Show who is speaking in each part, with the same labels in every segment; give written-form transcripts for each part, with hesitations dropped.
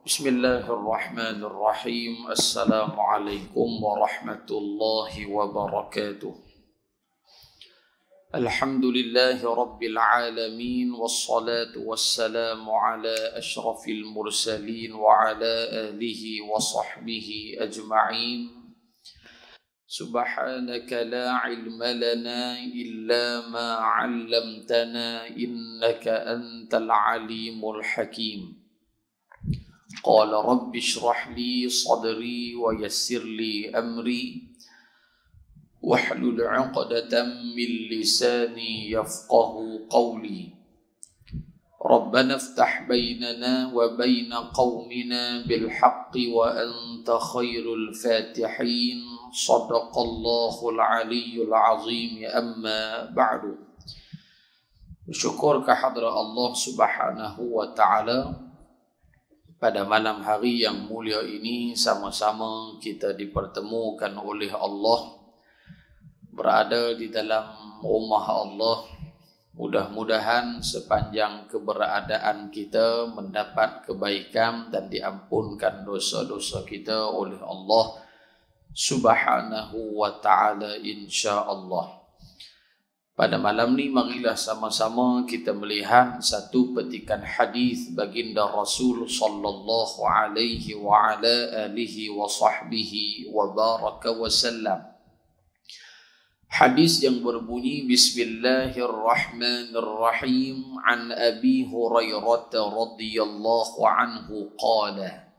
Speaker 1: Bismillahirrahmanirrahim. Assalamualaikum warahmatullahi wabarakatuh. Alhamdulillahi rabbil alamin. Wassalatu wassalamu ala ashrafil mursalin wa ala alihi wa sahbihi ajma'in. Subhanaka la ilma lana illa ma 'allamtana innaka antal alimul hakim. Qala rabbi shrah li sadri wa yassir li amri wahlul 'uqdatam min lisani yafqahu qawli. Rabbana iftah bainana wa baina qaumina bil haqqi wa anta khairul fatihin. Sadaqallahul aliyyul azim. Amma ba'du. Bersyukur kehadrat Allah Subhanahu wa taala. Pada malam hari yang mulia ini sama-sama kita dipertemukan oleh Allah, berada di dalam rumah Allah. Mudah-mudahan sepanjang keberadaan kita mendapat kebaikan dan diampunkan dosa-dosa kita oleh Allah Subhanahu wa ta'ala, insya-Allah. Pada malam ni marilah sama-sama kita melihat satu petikan hadis baginda Rasul sallallahu alaihi wa ala alihi wa sahbihi wa baraka wa sallam. Hadis yang berbunyi Bismillahirrahmanirrahim an Abi Hurairah radhiyallahu anhu qala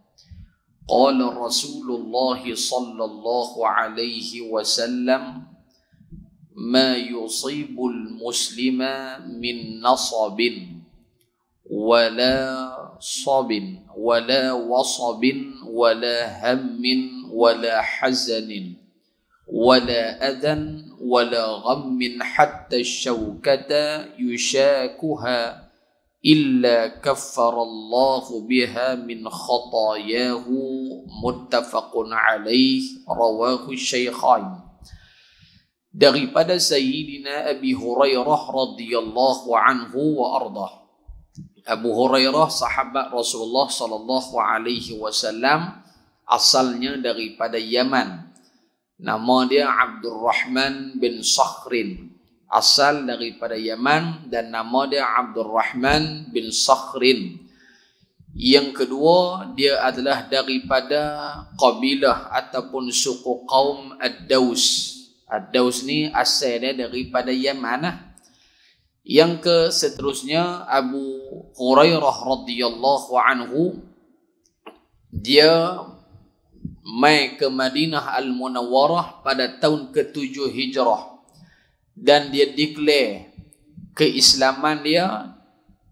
Speaker 1: qala Rasulullah sallallahu alaihi wasallam ما يصيب المسلم من نصب ولا صب ولا وصب ولا هم ولا حزن ولا أذى ولا غم حتى الشوكة يشاكها إلا كفر الله بها من خطاياه. متفق عليه. رواه الشيخان. Daripada Sayyidina Abi Hurairah radhiyallahu anhu wa ardah. Abu Hurairah sahabat Rasulullah sallallahu alaihi wasallam, asalnya daripada Yaman. Nama dia Abdurrahman bin Sakhrin. Asal daripada Yaman dan nama dia Abdurrahman bin Sakhrin. Yang kedua, dia adalah daripada kabilah ataupun suku kaum Ad-Daus. Ad-Daus ni asal dia daripada Yaman. Yang ke seterusnya Abu Hurairah radhiyallahu anhu, dia mai ke Madinah Al-Munawwarah pada tahun ke-7 Hijrah, dan dia declare keislaman dia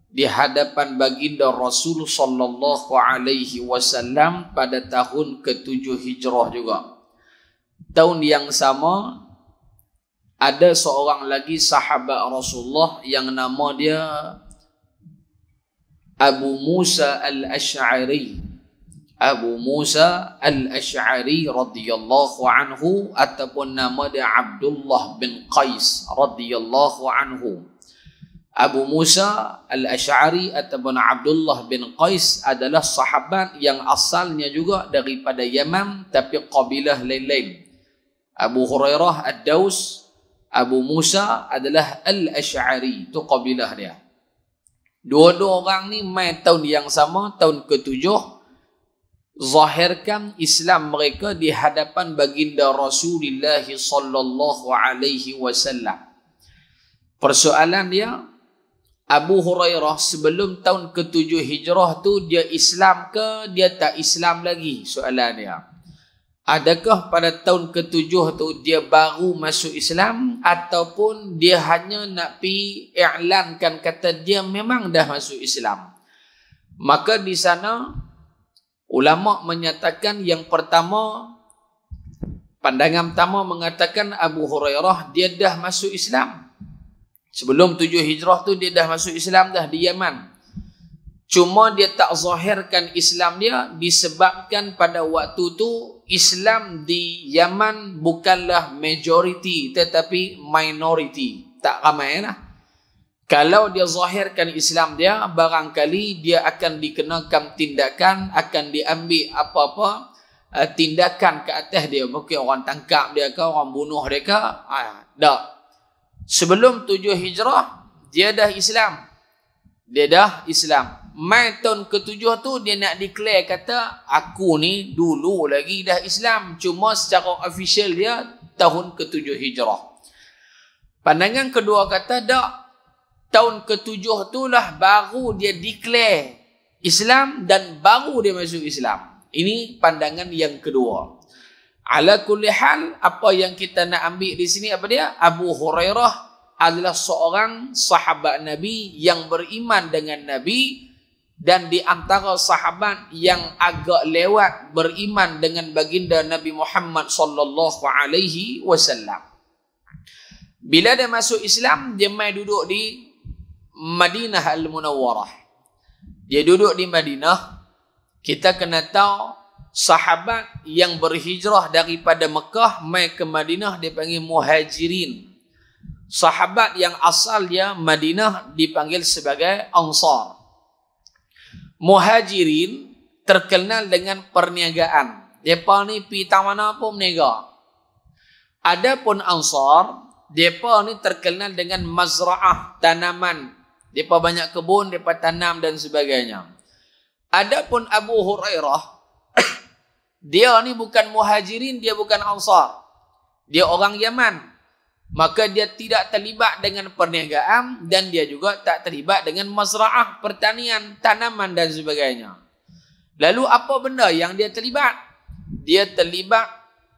Speaker 1: di hadapan baginda Rasul sallallahu alaihi wasallam pada tahun ke-7 Hijrah juga. Tahun yang sama ada seorang lagi sahabat Rasulullah yang nama dia Abu Musa Al-Ash'ari. Abu Musa Al-Ash'ari radhiyallahu anhu, ataupun nama dia Abdullah bin Qais radhiyallahu anhu. Abu Musa Al-Ash'ari ataupun Abdullah bin Qais adalah sahabat yang asalnya juga daripada Yaman tapi kabilah lain-lain. Abu Hurairah Ad-Daus, Abu Musa adalah Al-Ash'ari, itu kabilah dia. Dua-dua orang ni mai tahun yang sama, tahun ke-7, zahirkan Islam mereka di hadapan baginda Rasulullah sallallahu alaihi wasallam. Persoalan dia, Abu Hurairah sebelum tahun ke-7 Hijrah tu dia Islam ke dia tak Islam lagi? Soalan dia. Adakah pada tahun ke-7 tu dia baru masuk Islam, ataupun dia hanya nak pi i'lankan kata dia memang dah masuk Islam? Maka di sana ulama menyatakan yang pertama, pandangan pertama mengatakan Abu Hurairah dia dah masuk Islam. Sebelum 7 Hijrah tu dia dah masuk Islam dah di Yaman. Cuma dia tak zahirkan Islam dia disebabkan pada waktu tu Islam di Yaman bukanlah majority tetapi minority. Tak ramai lah. Kalau dia zahirkan Islam dia, barangkali dia akan dikenakan tindakan, akan diambil apa-apa tindakan ke atas dia. Mungkin orang tangkap dia ke, orang bunuh dia ke. Tak. Sebelum 7 hijrah, dia dah Islam. Dia dah Islam. Mai tahun ke-7 tu, dia nak declare kata, aku ni dulu lagi dah Islam. Cuma secara official dia, tahun ke-7 hijrah. Pandangan kedua kata, tak. Tahun ke-7 tu lah baru dia declare Islam dan baru dia masuk Islam. Ini pandangan yang kedua. Ala kulli hal, apa yang kita nak ambil di sini apa dia? Abu Hurairah adalah seorang sahabat Nabi yang beriman dengan Nabi dan di antara sahabat yang agak lewat beriman dengan baginda Nabi Muhammad sallallahu alaihi wasallam. Bila dia masuk Islam, dia mai duduk di Madinah Al-Munawwarah. Dia duduk di Madinah. Kita kena tahu sahabat yang berhijrah daripada Mekah mai ke Madinah dia panggil muhajirin. Sahabat yang asal dia Madinah dipanggil sebagai ansar. Muhajirin terkenal dengan perniagaan. Depa ni pi tang mana pun berniaga. Adapun ansar, depa ni terkenal dengan mazra'ah, tanaman. Depa banyak kebun, depa tanam dan sebagainya. Adapun Abu Hurairah, dia ni bukan muhajirin, dia bukan ansar. Dia orang Yaman. Maka dia tidak terlibat dengan perniagaan dan dia juga tak terlibat dengan mazra'ah, pertanian, tanaman dan sebagainya. Lalu apa benda yang dia terlibat? Dia terlibat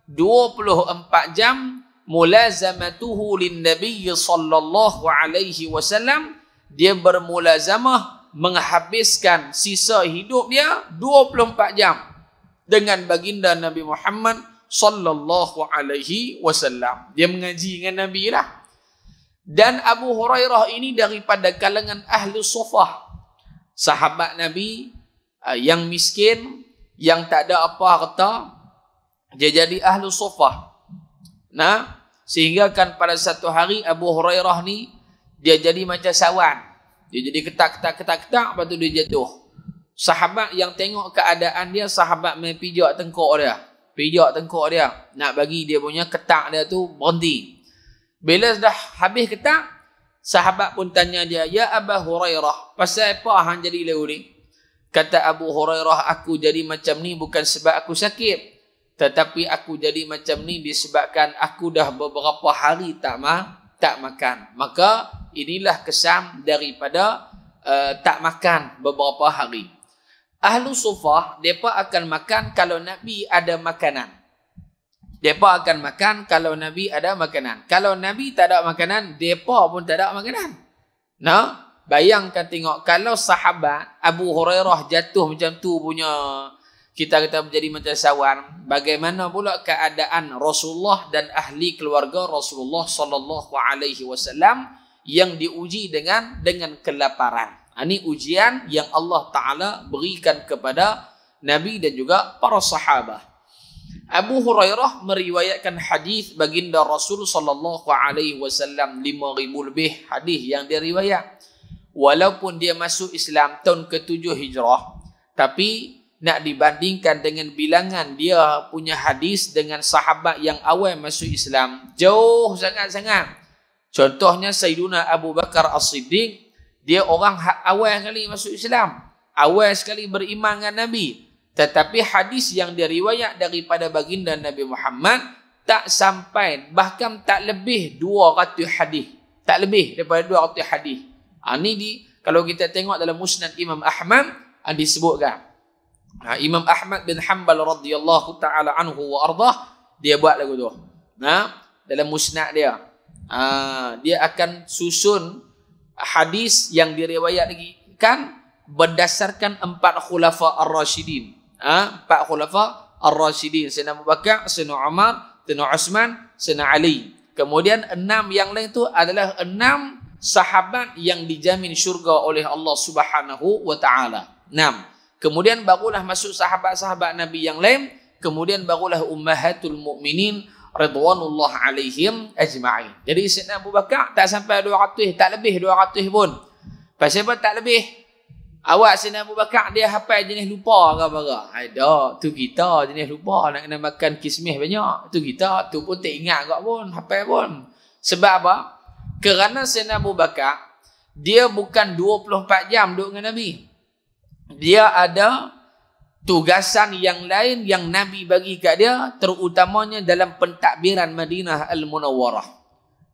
Speaker 1: 24 jam mulazamatuhu lin-nabiy sallallahu alaihi wasallam. Dia bermulazamah menghabiskan sisa hidup dia 24 jam dengan baginda Nabi Muhammad sallallahu alaihi wasallam. Dia mengaji dengan Nabi lah. Dan Abu Hurairah ini daripada kalangan ahli sufah, sahabat Nabi yang miskin, yang tak ada apa harta, dia jadi ahli sufah. Nah, sehingga kan pada satu hari Abu Hurairah ni dia jadi macam sawan. Dia jadi ketak, lepas tu dia jatuh. Sahabat yang tengok keadaan dia, sahabat main pijak tengkuk dia. Nak bagi dia punya ketak dia tu berhenti. Bila dah habis ketak, sahabat pun tanya dia, ya Abu Hurairah, pasal apa hang jadi lalu ni? Kata Abu Hurairah, aku jadi macam ni bukan sebab aku sakit. Tetapi aku jadi macam ni disebabkan aku dah beberapa hari tak makan. Maka inilah kesan daripada tak makan beberapa hari. Ahlu sufah, mereka akan makan kalau Nabi ada makanan. Mereka akan makan kalau Nabi ada makanan. Kalau Nabi tak ada makanan, mereka pun tak ada makanan. Nah, bayangkan tengok, kalau sahabat Abu Hurairah jatuh macam tu punya, kita menjadi macam sawan, bagaimana pula keadaan Rasulullah dan ahli keluarga Rasulullah sallallahu alaihi wasallam yang diuji dengan kelaparan. Ini ujian yang Allah Ta'ala berikan kepada Nabi dan juga para sahabat. Abu Hurairah meriwayatkan hadis baginda Rasul sallallahu alaihi wasallam 5,000 lebih hadis yang dia riwayat. Walaupun dia masuk Islam tahun ke-7 hijrah, tapi nak dibandingkan dengan bilangan dia punya hadis dengan sahabat yang awal masuk Islam, jauh sangat-sangat. Contohnya Sayyiduna Abu Bakar As-Siddiq, dia orang awal sekali masuk Islam, awal sekali beriman dengan Nabi. Tetapi hadis yang dia riwayat daripada baginda Nabi Muhammad tak sampai, bahkan tak lebih 200 hadis. Tak lebih daripada 200 hadis. Ini kalau kita tengok dalam Musnad Imam Ahmad, disebutkan. Imam Ahmad bin Hanbal radhiyallahu ta'ala anhu wa ardah, dia buat lagu tu. Dalam musnad dia. Dia akan susun hadis yang diriwayatkan berdasarkan 4 khulafa ar-rasyidin. 4 khulafa ar-rasyidin. Sayyidina Abu Bakar, Sayyidina Umar, Sayyidina Utsman, Sayyidina Ali. Kemudian 6 yang lain tu adalah 6 sahabat yang dijamin syurga oleh Allah Subhanahu wa taala. 6. Kemudian barulah masuk sahabat-sahabat Nabi yang lain. Kemudian barulah ummahatul mukminin ridwanullah alaihim ajma'in. Jadi Sayyidina Abu Bakar tak sampai 200, tak lebih 200 pun. Pasal apa tak lebih? Awak Sayyidina Abu Bakar dia hafal jenis lupa ke apa? Ada, tu kita jenis lupa nak kena makan kismis banyak. Tu kita, tu pun tak ingat kak pun, hafal pun. Sebab apa? Kerana Sayyidina Abu Bakar dia bukan 24 jam duduk dengan Nabi. Dia ada tugasan yang lain yang Nabi bagi kat dia, terutamanya dalam pentadbiran Madinah Al-Munawwarah.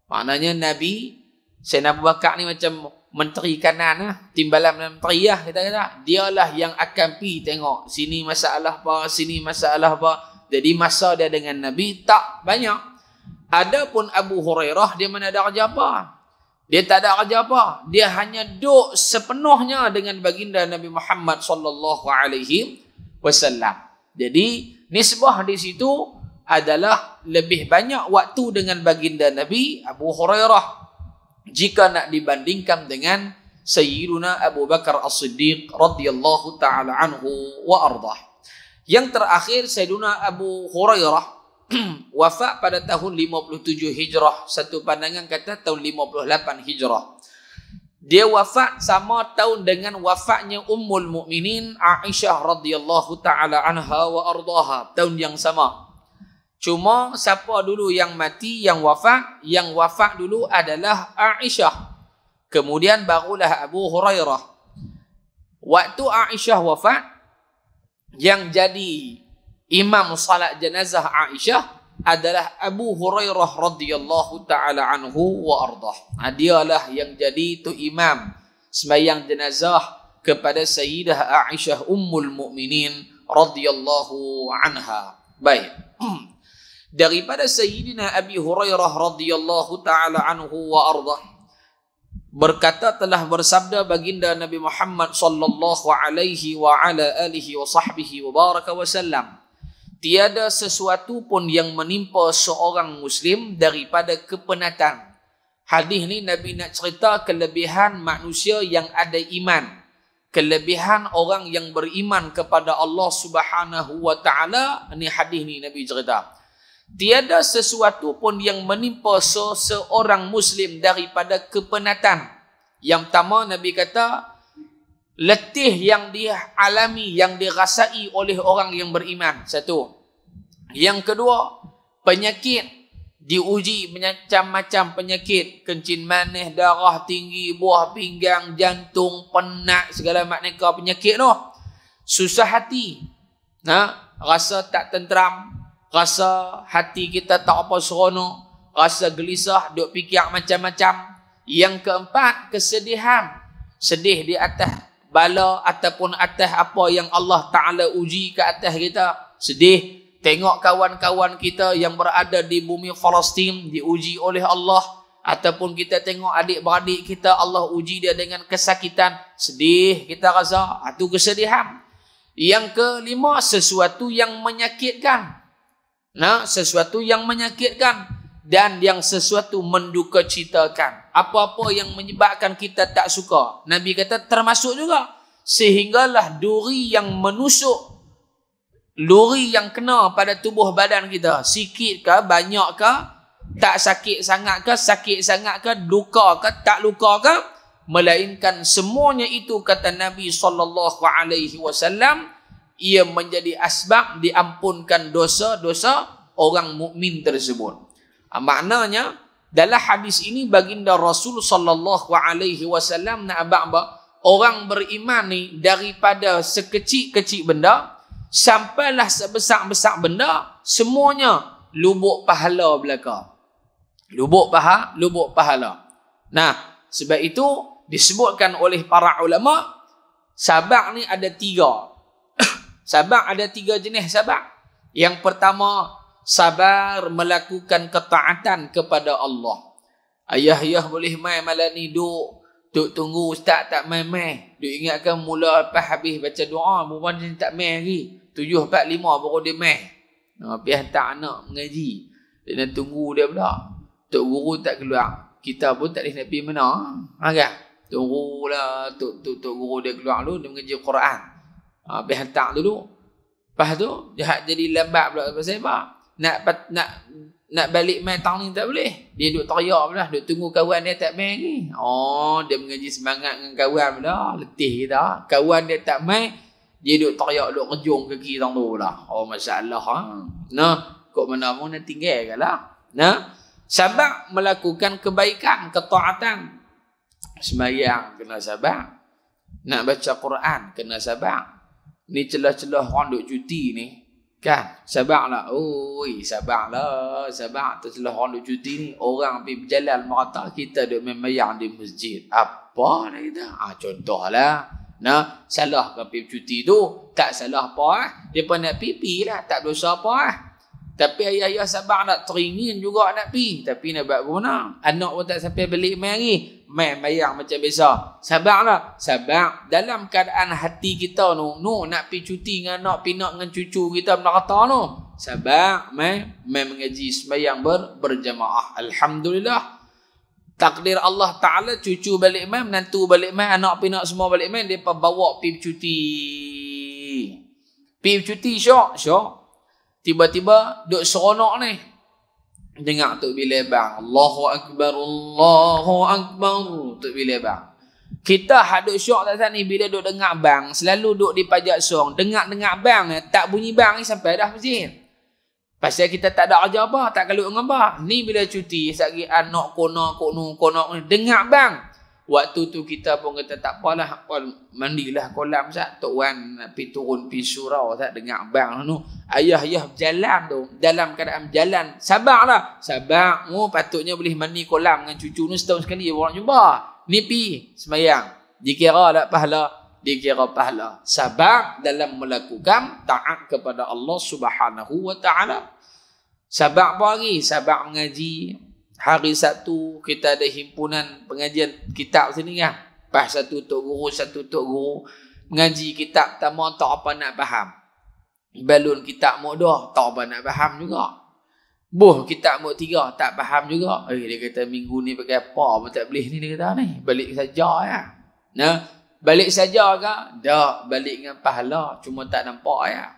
Speaker 1: Maknanya Nabi, Sayyidina Abu Bakar ni macam menteri kanan lah, timbalan menteri lah kita kata. Dialah yang akan pergi tengok sini masalah apa, sini masalah apa. Jadi masa dia dengan Nabi tak banyak. Adapun Abu Hurairah dia mana ada kerja apa? Dia tak ada kerja apa. Dia hanya duduk sepenuhnya dengan baginda Nabi Muhammad sallallahu alaihi wasallam. Jadi nisbah di situ adalah lebih banyak waktu dengan baginda Nabi Abu Hurairah jika nak dibandingkan dengan Sayyiduna Abu Bakar As-Siddiq radhiyallahu taala anhu wa ardah. Yang terakhir Sayyiduna Abu Hurairah wafat pada tahun 57 Hijrah. Satu pandangan kata tahun 58 Hijrah. Dia wafat sama tahun dengan wafatnya Ummul Mukminin Aisyah radhiyallahu taala anha wa ardaha. Tahun yang sama. Cuma siapa dulu yang mati, yang wafat? Yang wafat dulu adalah Aisyah. Kemudian barulah Abu Hurairah. Waktu Aisyah wafat, yang jadi imam salat jenazah Aisyah adalah Abu Hurairah radhiyallahu taala anhu wa ardah. Dialah yang jadi tu imam sembahyang jenazah kepada Sayyidah Aisyah Ummul Mukminin radhiyallahu anha. Baik. Daripada Sayyidina Abi Hurairah radhiyallahu taala anhu wa ardah berkata, telah bersabda baginda Nabi Muhammad sallallahu alaihi wa ala alihi wa sahbihi wa baraka wasallam, tiada sesuatu pun yang menimpa seorang Muslim daripada kepenatan. Hadis ni Nabi nak cerita kelebihan manusia yang ada iman. Kelebihan orang yang beriman kepada Allah Subhanahu wa ta'ala. Ini hadis ni Nabi cerita. Tiada sesuatu pun yang menimpa seorang Muslim daripada kepenatan. Yang pertama Nabi kata, letih yang dialami, yang dirasai oleh orang yang beriman. Satu. Yang kedua, penyakit. Diuji macam-macam penyakit. Kencing manis, darah tinggi, buah pinggang, jantung, penat, segala macam penyakit tu. Susah hati. Rasa tak tenteram. Rasa hati kita tak apa seronok. Rasa gelisah, duk fikir macam-macam. Yang keempat, kesedihan. Sedih di atas bala ataupun atas apa yang Allah Ta'ala uji ke atas kita. Sedih. Tengok kawan-kawan kita yang berada di bumi Palestin diuji oleh Allah. Ataupun kita tengok adik-beradik kita, Allah uji dia dengan kesakitan. Sedih kita rasa. Itu kesedihan. Yang kelima, sesuatu yang menyakitkan. Sesuatu yang menyakitkan. Dan yang sesuatu mendukacitakan. Apa-apa yang menyebabkan kita tak suka. Nabi kata termasuk juga. Sehinggalah duri yang menusuk. Duri yang kena pada tubuh badan kita. Sikit ke, banyak ke, tak sakit sangat ke, sakit sangat ke, luka ke, tak luka ke. Melainkan semuanya itu, kata Nabi SAW, ia menjadi asbab diampunkan dosa-dosa orang mukmin tersebut. Maknanya dalam hadis ini baginda Rasul SAW nak abang orang beriman ni daripada sekecil-kecil benda sampailah sebesar-besar benda, semuanya lubuk pahala belaka. Lubuk pahala. Sebab itu disebutkan oleh para ulama, sabar ni ada 3. Sabar ada 3 jenis sabar. Yang pertama, sabar melakukan ketaatan kepada Allah. Ayah boleh main malam ni duk tunggu ustaz tak main-main. Duk ingatkan mula lepas habis baca doa, perempuan ni tak main lagi. 7.45 baru dia main. Pergi hantar anak mengaji. Dia nak tunggu dia pula. Tok guru tak keluar. Kita pun tak boleh nak pergi mana. Kan? Tunggulah Tok guru dia keluar dulu, dia mengaji Quran. Pergi hantar dulu. Lepas tu, jahat jadi lambat pula pasal apa? Nak nak balik mai tahun ni tak boleh. Dia duk teriak pula, duk tunggu kawan dia tak mai ni. Oh, dia mengaji semangat dengan kawan pula, letih kita. Kawan dia tak mai, dia duk teriak, duk kejung kaki tang tu pula. Oh, masalah ha. Nah, kok mana pun nak tinggal lah. Nah, sabar melakukan kebaikan, ketaatan. Sembahyang kena sabar. Nak baca Quran kena sabar. Ni celah-celah orang duk cuti ni. Kan? Sabarlah. Oi, sabarlah. Sabar. Tercelah orang duk cuti ni. Orang pergi berjalan merata, kita duk membayang di masjid. Apa lah kita? Contohlah. Nah, salah ke pergi cuti tu? Tak salah apa. Dia pun nak pipi lah. Tak dosa apa. Tapi ayah-ayah sabar nak teringin juga nak pi. Tapi nak buat guna. Anak pun tak sampai balik mai lagi. Mai mayang macam biasa. Sabarlah. Sabar. Dalam keadaan hati kita nu nak pi cuti dengan anak, pi nak dengan cucu kita melata nu. Sabar. Mai mengaji sembahyang berjamaah. Alhamdulillah. Takdir Allah Ta'ala, cucu balik mai, menantu balik mai, anak pi nak semua balik mai, dia bawa pi cuti. Pi cuti syok. Tiba-tiba duk seronok ni. Dengar Tok Bilal bang. Allahu Akbar, Allahu Akbar. Tok Bilal bang. Kita hadut syok tak ni bila duk dengar bang. Selalu duk di pajak song. Dengar-dengar bang. Tak bunyi bang ni sampai dah masjid. Pasal kita tak ada kerja apa. Tak kalut dengan apa. Ni bila cuti. Sagi anak konak. Dengar bang. Waktu tu kita pun kata tak apalah, mandilah kolam sat. Tok Wan pergi turun pergi surau tak dengar bang tu. Ayah-ayah berjalan tu, dalam keadaan berjalan, sabarlah. Sabar. Oh, patutnya boleh mandi kolam dengan cucu ni setahun sekali orang jumpa. Ni pi sembahyang. Dikira tak pahala? Dikira pahala. Sabar dalam melakukan taat kepada Allah Subhanahu wa taala. Sabar apa lagi? Sabar mengaji. Hari Sabtu kita ada himpunan pengajian kitab sini kan. Pas satu tok guru mengaji kitab pertama tak apa nak faham. Balun kitab muk 2 tak apa nak faham juga. Buh kitab muk 3 tak faham juga. Dia kata minggu ni pakai apa pun tak boleh ni, dia kata ni. Balik saja ya. Nah, balik saja ke? Tak, balik dengan pahala, cuma tak nampak ya.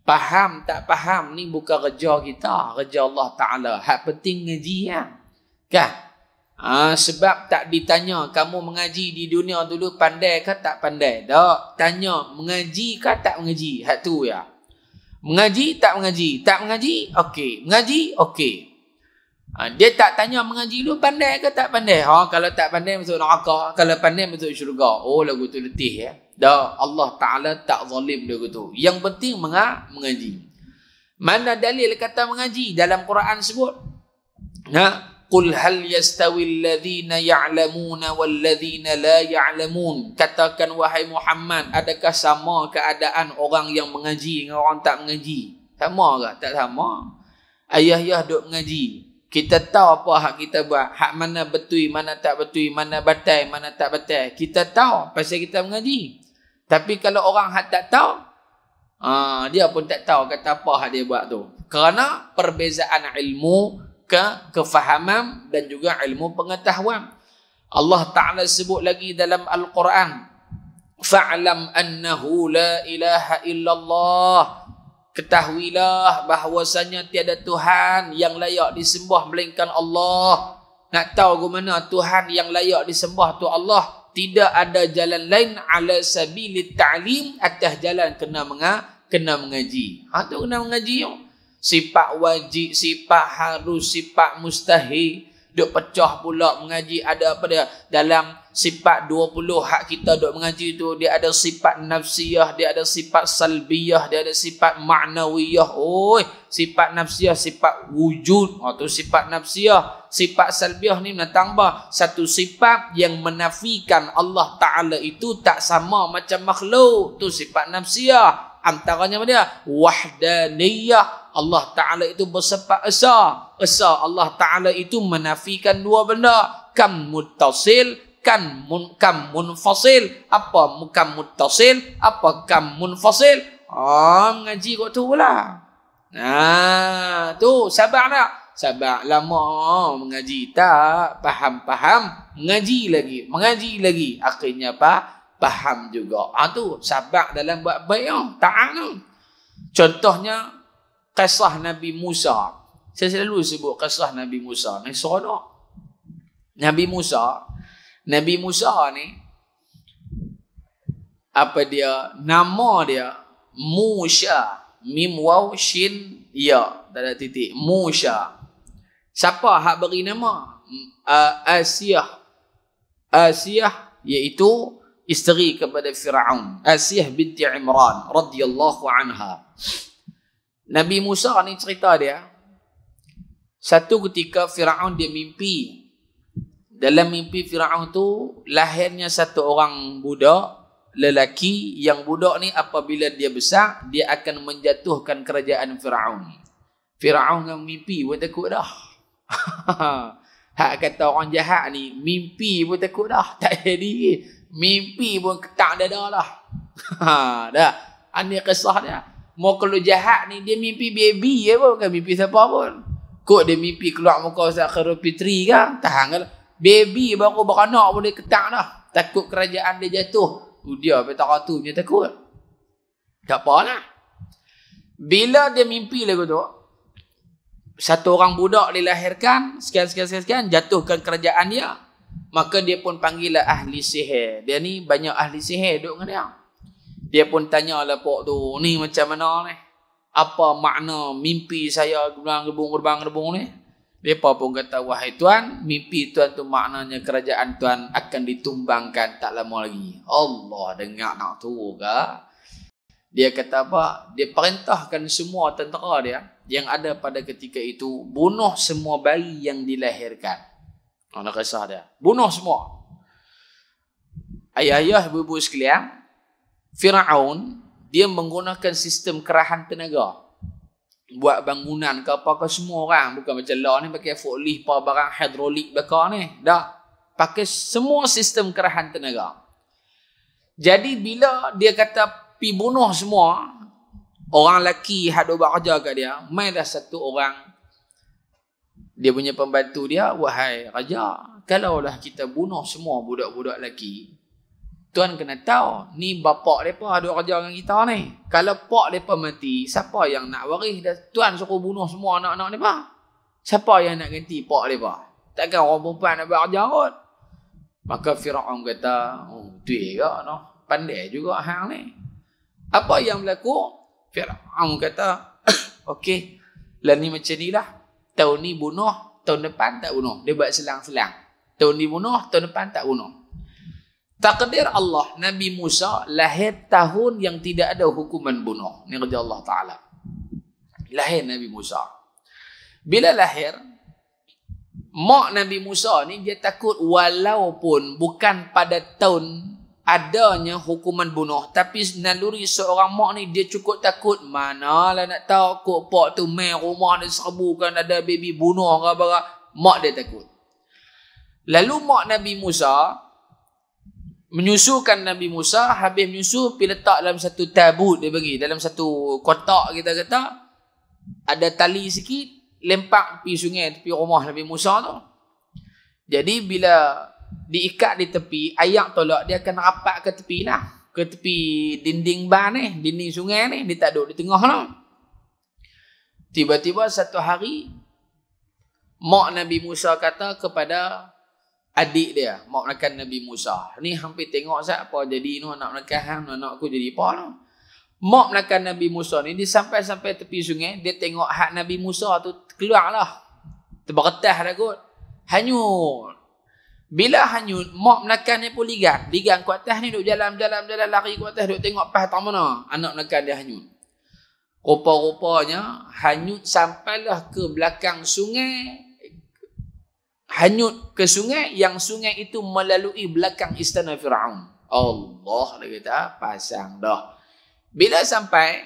Speaker 1: Faham tak faham ni bukan kerja kita, kerja Allah Ta'ala. Hak penting ngaji ya. Kan? Sebab tak ditanya kamu mengaji di dunia dulu pandai ke tak pandai. Tak. Tanya mengaji ke tak mengaji. Hak tu ya. Mengaji tak mengaji. Tak mengaji, okey. Mengaji, okey. Dia tak tanya mengaji lu pandai ke tak pandai. Kalau tak pandai masuk neraka. Kalau pandai masuk syurga. Oh, lagu tu letih ya. Dah, Allah Ta'ala tak zalim dia gitu. Yang penting mengaji. Mana dalil kata mengaji dalam Quran sebut? Qul hal yastawi alladhina ya'lamuna walladhina la ya'lamun. Katakan wahai Muhammad, adakah sama keadaan orang yang mengaji dengan orang tak mengaji? Sama ke? Tak sama. Ayah-ayah duk mengaji. Kita tahu apa hak kita buat. Hak mana betul, mana tak betul, mana batal, mana tak batal. Kita tahu pasal kita mengaji. Tapi kalau orang hak tak tahu, dia pun tak tahu kata apa hak dia buat tu. Kerana perbezaan ilmu, kefahaman dan juga ilmu pengetahuan. Allah Ta'ala sebut lagi dalam Al-Quran, fa'lam annahu la ilaha illallah. Ketahuilah bahawasanya tiada Tuhan yang layak disembah melainkan Allah. Nak tahu ke mana Tuhan yang layak disembah tu Allah? Tidak ada jalan lain ala sabilit ta'lim, atas jalan kena mengaji. Tu kena mengaji. Sifat wajib, sifat harus, sifat mustahil. Duk pecah pula mengaji ada apa dia? Dalam sifat 20 hak kita duk mengaji tu, dia ada sifat nafsiyah, dia ada sifat salbiyah, dia ada sifat ma'nawiyah. Sifat nafsiyah, sifat wujud. Tu sifat nafsiyah. Sifat salbiyah ni mendatang apa? Satu sifat yang menafikan Allah Ta'ala itu tak sama macam makhluk. Tu sifat nafsiyah. Antaranya apa dia? Wahdaniyah. Allah Ta'ala itu bersifat esa. Esa Allah Ta'ala itu menafikan dua benda. Kam muttasil, kam munfasil. Apa kam muttasil? Apa kam munfasil? Mengaji kot tu pula. Tu sabar tak? Sabar lama mengaji tak faham. Mengaji lagi. Akhirnya apa? Faham juga. Tu sabar dalam buat baik. Taat tu. Contohnya kisah Nabi Musa. Saya selalu sebut kisah Nabi Musa ni seronok. Nabi Musa ni apa dia? Nama dia Musa. Mim waw shin ya, tak ada titik. Musa. Siapa hak beri nama? Asiyah iaitu isteri kepada Firaun. Asiyah binti Imran radhiyallahu anha. Nabi Musa ni cerita dia, satu ketika Firaun dia mimpi. Dalam mimpi Firaun tu lahirnya satu orang budak lelaki, yang budak ni apabila dia besar dia akan menjatuhkan kerajaan Firaun. Firaun yang mimpi pun takut dah. Hak kata orang jahat ni, mimpi pun takut dah. Tak jadi. Mimpi pun ketak dada lah. Dah. Ini kisah dia. Mau kalau jahat ni, dia mimpi baby je pun. Bukan mimpi siapa pun. Kok dia mimpi keluar muka Ustaz Khairul Fitri kan? Tahan kan? Baby baru beranak pun dia ketak dah. Takut kerajaan dia jatuh. Dia petara tu punya takut. Tak apalah. Bila dia mimpi lagu tu, satu orang budak dilahirkan, sekian, jatuhkan kerajaan dia. Maka dia pun panggil lah ahli sihir. Dia ni banyak ahli sihir duduk dengan dia. Dia pun tanya lah pok tu, ni macam mana ni? Apa makna mimpi saya gerbang-gerbung ni? Mereka pun kata, wahai Tuan, mimpi Tuan tu maknanya kerajaan Tuan akan ditumbangkan tak lama lagi. Allah, dengar nak tu ke? Dia kata apa? Dia perintahkan semua tentera dia yang ada pada ketika itu, bunuh semua bayi yang dilahirkan. Nak kisah dia. Bunuh semua. Ayah-ayah, ibu-ibu sekalian, Firaun, dia menggunakan sistem kerahan tenaga. Buat bangunan ke apa ke semua orang. Bukan macam lah ni pakai forklift, barang hidrolik bakar ni. Dah. Pakai semua sistem kerahan tenaga. Jadi bila dia kata pi bunuh semua, orang lelaki hak duk buat kerja kat dia, mainlah satu orang, dia punya pembantu dia, wahai raja, kalaulah kita bunuh semua budak-budak lelaki, Tuan kena tahu, ni bapak mereka duk kerja dengan kita ni. Kalau pak mereka mati, siapa yang nak waris? Tuan suruh bunuh semua anak-anak mereka. Siapa yang nak ganti pak mereka? Takkan orang perempuan nak buat kerja kot. Maka Firaun kata, oh, tu ke no? Pandai juga hang ni. Apa yang berlaku? Firaun kata, okey, lah ni macam ni lah. Tahun ni bunuh, tahun depan tak bunuh. Dia buat selang-selang. Tahun ni bunuh, tahun depan tak bunuh. Takdir Allah, Nabi Musa lahir tahun yang tidak ada hukuman bunuh. Ini kerja Allah Ta'ala. Lahir Nabi Musa. Bila lahir, mak Nabi Musa ni dia takut walaupun bukan pada tahun adanya hukuman bunuh, tapi naluri seorang mak ni dia cukup takut. Manalah nak tahu kok pak tu main rumah dia serbukan ada baby bunuh ke apa. Mak dia takut. Lalu mak Nabi Musa menyusukan Nabi Musa, habis menyusu pergi letak dalam satu tabut, dia bagi dalam satu kotak, kita kata ada tali sikit, lempak pergi sungai tepi rumah Nabi Musa tu. Jadi bila diikat di tepi, ayak tolak dia akan rapat ke tepi lah, ke tepi dinding ban ni, dinding sungai ni, dia tak duduk di tengah lah. Tiba-tiba satu hari mak Nabi Musa kata kepada adik dia, mak menakan Nabi Musa, ni hampir tengok Zat apa jadi no, nak menakan hang, anak aku jadi apa no. Mak menakan Nabi Musa ni, dia sampai tepi sungai, dia tengok hak Nabi Musa tu keluar lah, terberetah dah kot, hanyut. Bila hanyut, mak menakan dia pun ligan ke atas ni, duk jalan lari ke atas, duk tengok pas tak mana anak menakan dia hanyut. Rupa-rupanya hanyut sampailah ke belakang sungai, hanyut ke sungai, yang sungai itu melalui belakang istana Firaun. Allah, dia kata pasang dah. Bila sampai,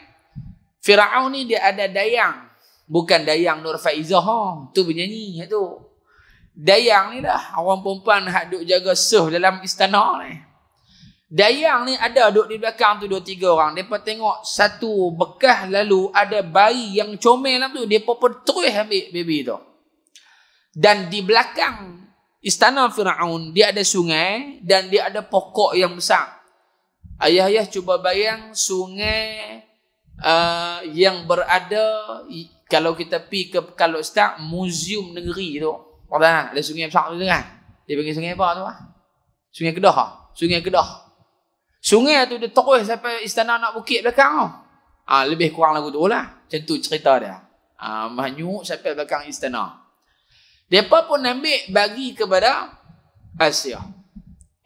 Speaker 1: Firaun ni dia ada dayang, bukan dayang Nur Faizah tu penyanyi tu. Dayang ni dah orang perempuan hak duk jaga suh dalam istana ni. Dayang ni ada duk di belakang tu 2-3 orang. Depa tengok satu bekas lalu ada bayi yang comel dalam tu, depa pun terus ambil baby tu. Dan di belakang istana Firaun dia ada sungai dan dia ada pokok yang besar. Ayah-ayah cuba bayang sungai yang berada kalau kita pergi ke kalau start museum negeri tu, ada sungai besar tu kan. Dia panggil sungai apa tu? Sungai Kedah. Sungai Kedah. Sungai tu dia terus sampai istana Anak Bukit belakang tu. Lebih kurang lagu tu lah. Macam tu cerita dia. Manyuk sampai belakang istana. Depa pun ambil bagi kepada Asia.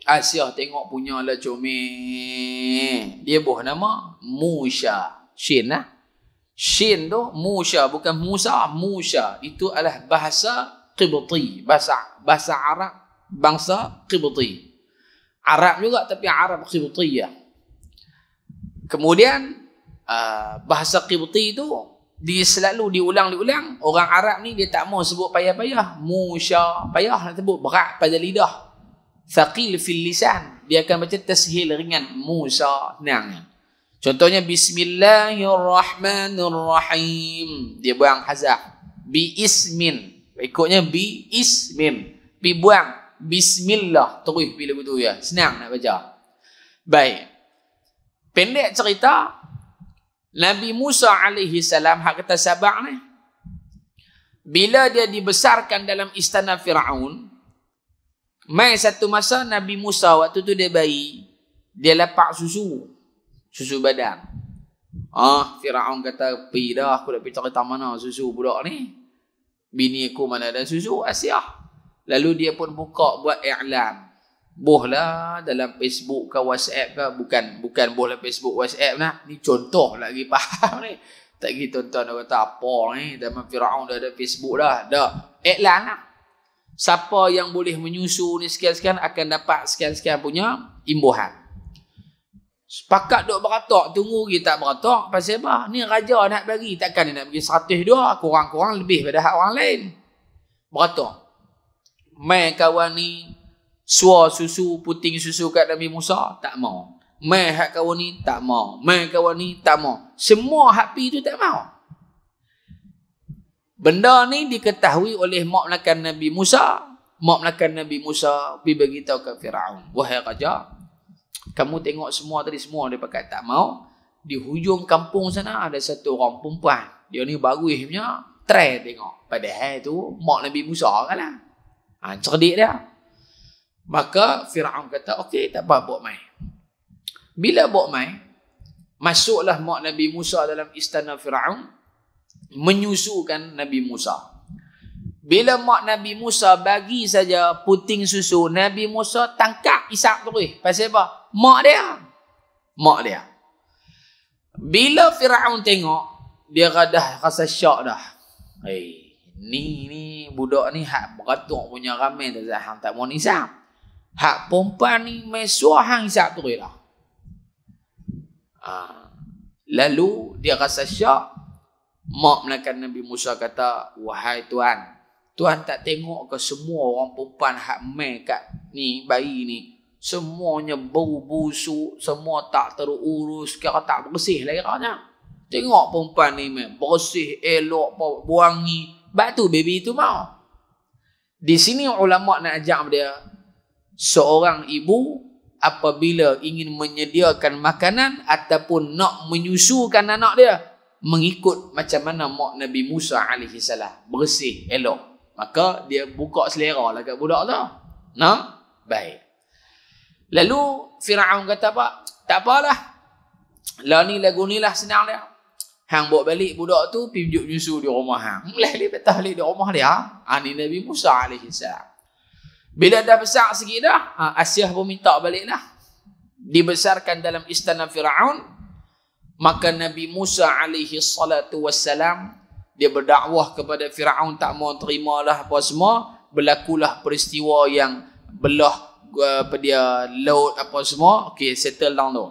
Speaker 1: Asia tengok punya lah comel. Dia buah nama Musa. Shin lah. Shin tu Musa, bukan Musa. Musa itu adalah bahasa Qibti, bahasa Arab, bangsa Qibti. Arab juga tapi Arab Qibtiyah. Kemudian bahasa Qibti itu selalu diulang-ulang. Orang Arab ni dia tak mau sebut payah-payah. Musa, payah nak sebut, berat pada lidah. Thaqil fil lisan. Dia akan baca tashil ringan. Musa, senang. Contohnya Bismillahirrahmanirrahim. Dia buang hazah. Bi-ismin. Ikutnya bi-ismin. Pi buang. Bismillah. Terus bila begitu ya. Senang nak baca. Baik. Pendek cerita. Nabi Musa alaihi salam, hak kata Sabak ni, bila dia dibesarkan dalam istana Fir'aun, mai satu masa Nabi Musa waktu tu dia bayi, dia lapak susu badan. Fir'aun kata, pergi dah, aku dah pergi cerita mana susu budak ni. Bini aku mana ada susu, Asia. Lalu dia pun buka buat i'lan. Bohlah dalam Facebook ke WhatsApp ke, bukan bohlah Facebook WhatsApp lah. Ni contoh lagi faham ni. Tak gitu tuan dia kata apa ni, zaman Firaun dah ada Facebook dah. Dah iklan lah. Siapa yang boleh menyusu ni sekian-sekian akan dapat sekian-sekian punya imbuhan. Sepakat duk beratok, tunggu kita tak beratok. Pasal apa? Ni raja nak bagi, takkan dia nak bagi 102, kurang-kurang lebih pada hak orang lain. Beratok. Mai kawan ni suar susu, puting susu kat Nabi Musa, tak mau. Mai hak kawan ni, tak mau. Mai kawan ni, tak mau. Semua hak pi tu tak mau. Benda ni diketahui oleh mak melakan Nabi Musa. Mak melakan Nabi Musa pergi beritahu ke Firaun. Wahai raja, kamu tengok semua tadi, semua dia pakai tak mau. Di hujung kampung sana ada satu orang perempuan. Dia ni bagus punya, try tengok. Padahal tu mak Nabi Musa kan lah. Cerdik dia. Maka Firaun kata, okey, tak apa, bawa mai. Bila bawa mai, masuklah mak Nabi Musa dalam istana Firaun, menyusukan Nabi Musa. Bila mak Nabi Musa bagi saja puting susu, Nabi Musa tangkap isap terus. Pasal apa? Mak dia. Bila Firaun tengok, dia dah rasa syak dah. Ni budak ni hak beratuk punya ramai tak tak mau isap. Hak perempuan ni mesua hang isap terus lah. Lalu dia rasa syak. Mak melakan Nabi Musa kata, wahai Tuan, Tuan tak tengok ke semua orang perempuan hak mai kat ni bayi ni, semuanya bau busuk, semua tak terurus, kira tak bersih lah kiranya. Tengok perempuan ni bersih, elok, wangi. Sebab tu baby tu mau. Di sini ulama nak ajak dia, seorang ibu apabila ingin menyediakan makanan ataupun nak menyusukan anak dia, mengikut macam mana mak Nabi Musa alaihi salam, bersih, elok. Maka dia buka selera lah kat budak tu. Nah, baik. Lalu Firaun kata apa? Tak apalah. Lah ni lagu ni lah senang dia. Hang bawa balik budak tu pergi duduk nyusu di rumah hang. Boleh betah balik di rumah dia. Ni Nabi Musa alaihi salam. Bila dah besar sikit dah, Asyah pun minta balik lah. Dibesarkan dalam istana Firaun, maka Nabi Musa alaihi salatu wassalam, dia berdakwah kepada Firaun, tak mau terimalah apa semua. Berlakulah peristiwa yang belah dia laut apa semua. Okey, settle down tu.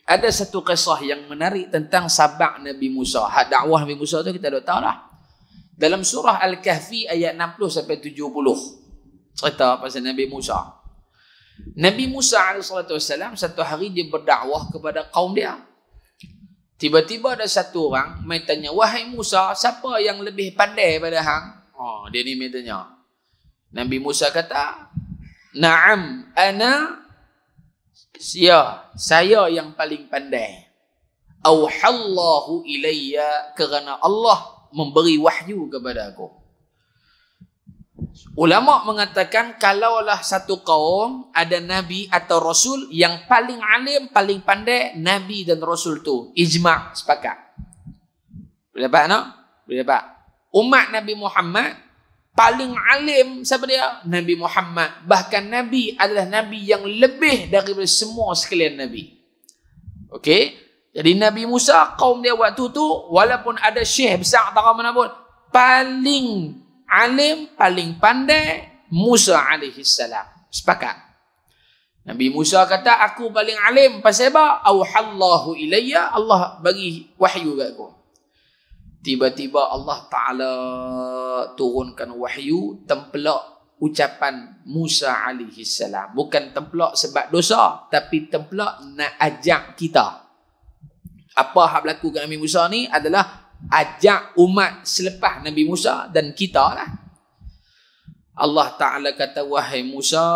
Speaker 1: Ada satu kisah yang menarik tentang Sabak Nabi Musa. Hak dakwah Nabi Musa tu kita dah tahu lah. Dalam surah Al-Kahfi ayat 60 sampai 70. Cerita pasal Nabi Musa. Nabi Musa AS satu hari dia berdakwah kepada kaum dia. Tiba-tiba ada satu orang mai tanya, wahai Musa, siapa yang lebih pandai pada hang? Dia ni mai tanya. Nabi Musa kata, na'am, ana, saya yang paling pandai. auhallahu ilayya, kerana Allah memberi wahyu kepada aku. Ulama mengatakan kalaulah satu kaum ada nabi atau rasul, yang paling alim, paling pandai nabi dan rasul tu, ijma', sepakat. Boleh dapat tak? Boleh dapat. Umat Nabi Muhammad paling alim siapa dia? Nabi Muhammad. Bahkan nabi adalah nabi yang lebih daripada semua sekalian nabi. Okey? Jadi Nabi Musa, kaum dia waktu tu, walaupun ada syekh besar tak mana pun, paling alim, paling pandai Musa alaihi salam. Sepakat. Nabi Musa kata, aku paling alim. Pasal apa? Auhallahu ilayya, Allah bagi wahyu kat aku. Tiba-tiba Allah Ta'ala turunkan wahyu tempelak ucapan Musa alaihi salam. Bukan tempelak sebab dosa, tapi tempelak nak ajak kita. Apa hak berlaku kat Nabi Musa ni adalah ajak umat selepas Nabi Musa dan kita lah. Allah Ta'ala kata, wahai Musa,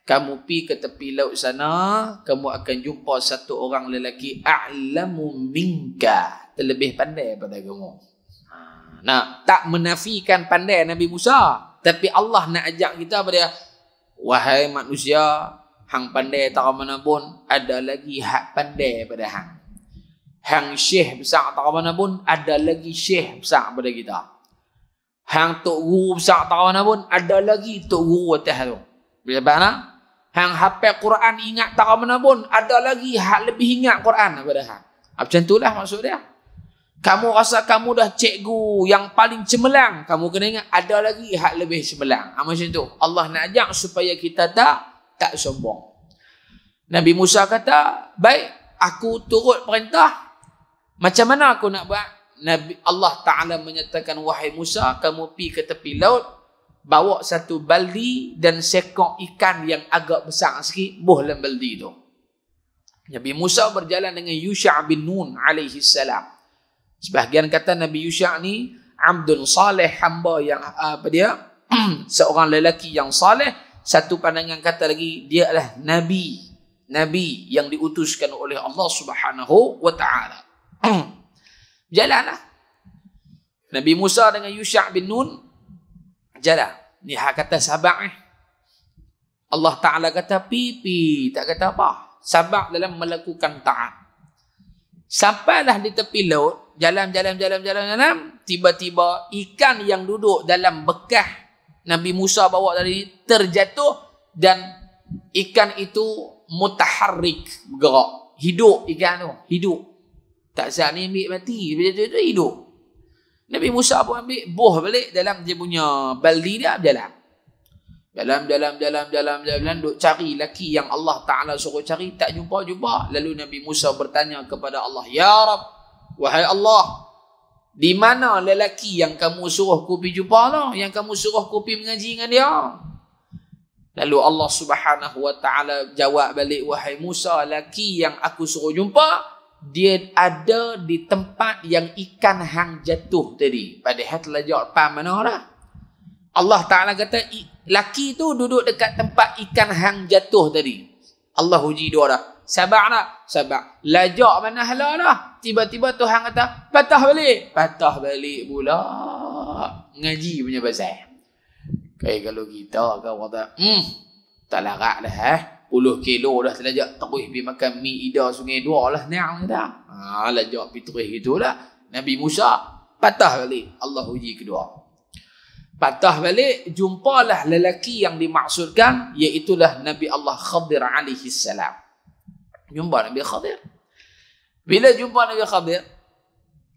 Speaker 1: kamu pi ke tepi laut sana, kamu akan jumpa satu orang lelaki a'lamu minka, terlebih pandai pada kamu. Nah, tak menafikan pandai Nabi Musa, tapi Allah nak ajak kita pada, wahai manusia, hang pandai tak mana pun, ada lagi hak pandai pada hang. Hang syekh besar tak mana pun, ada lagi syekh besar pada kita. Hang tok guru besar tak mana pun, ada lagi tok guru atas tu. Bila mana? Hang hafal Quran ingat tak mana pun, ada lagi hak lebih ingat Quran daripada hang. Macam itulah maksud dia. Kamu rasa kamu dah cikgu yang paling cemerlang, kamu kena ingat ada lagi hak lebih cemerlang. Macam tu. Allah nak ajak supaya kita tak sombong. Nabi Musa kata, baik, aku turut perintah. Macam mana aku nak buat? Allah Ta'ala menyatakan, wahai Musa, kamu pergi ke tepi laut, bawa satu baldi dan seekor ikan yang agak besar sikit, buh dalam baldi tu. Nabi Musa berjalan dengan Yusha' bin Nun alaihi salam. Sebahagian kata Nabi Yusha' ni abdun saleh, hamba yang seorang lelaki yang saleh. Satu pandangan kata lagi, dia adalah nabi yang diutuskan oleh Allah Subhanahu wa Ta'ala. Jalanlah Nabi Musa dengan Yusha' bin Nun jalan. Ni hak kata sabar Allah Ta'ala kata pipi, tak kata apa. Sabar dalam melakukan taat. Sampailah di tepi laut, jalan. Tiba-tiba ikan yang duduk dalam bekah Nabi Musa bawa tadi terjatuh, dan ikan itu mutaharrik, bergerak. Hidup ikan tu, hidup. Tak sah ni ambil mati, bila tu hidup. Nabi Musa pun ambil, buh balik dalam dia punya baldi dia, jalan. Jalan, duk cari laki yang Allah Ta'ala suruh cari, tak jumpa. Lalu Nabi Musa bertanya kepada Allah, ya Rab, wahai Allah, di mana lelaki yang kamu suruh ku pergi jumpa lah, yang kamu suruh ku pergi mengaji dengan dia? Lalu Allah Subhanahu wa Ta'ala jawab balik, wahai Musa, lelaki yang aku suruh jumpa, dia ada di tempat yang ikan hang jatuh tadi. Padahal telah jawab paham mana lah. Allah Ta'ala kata, laki tu duduk dekat tempat ikan hang jatuh tadi. Allah uji dua dah. Sabar tak? Sabar. Lajak mana hala dah. Tiba-tiba Tuhan kata, patah balik pula. Ngaji punya pasal. Kayak kalau kita kata, tak larat dah 10 kilo dah terlajak terus pergi makan mi ida sungai dua lah ni'am dah. Lajak pergi terus gitulah. Nabi Musa patah balik. Allah uji kedua. Patah balik, jumpalah lelaki yang dimaksudkan, iaitulah Nabi Allah Khadir alaihi salam. Jumpa Nabi Khadir. Bila jumpa Nabi Khadir,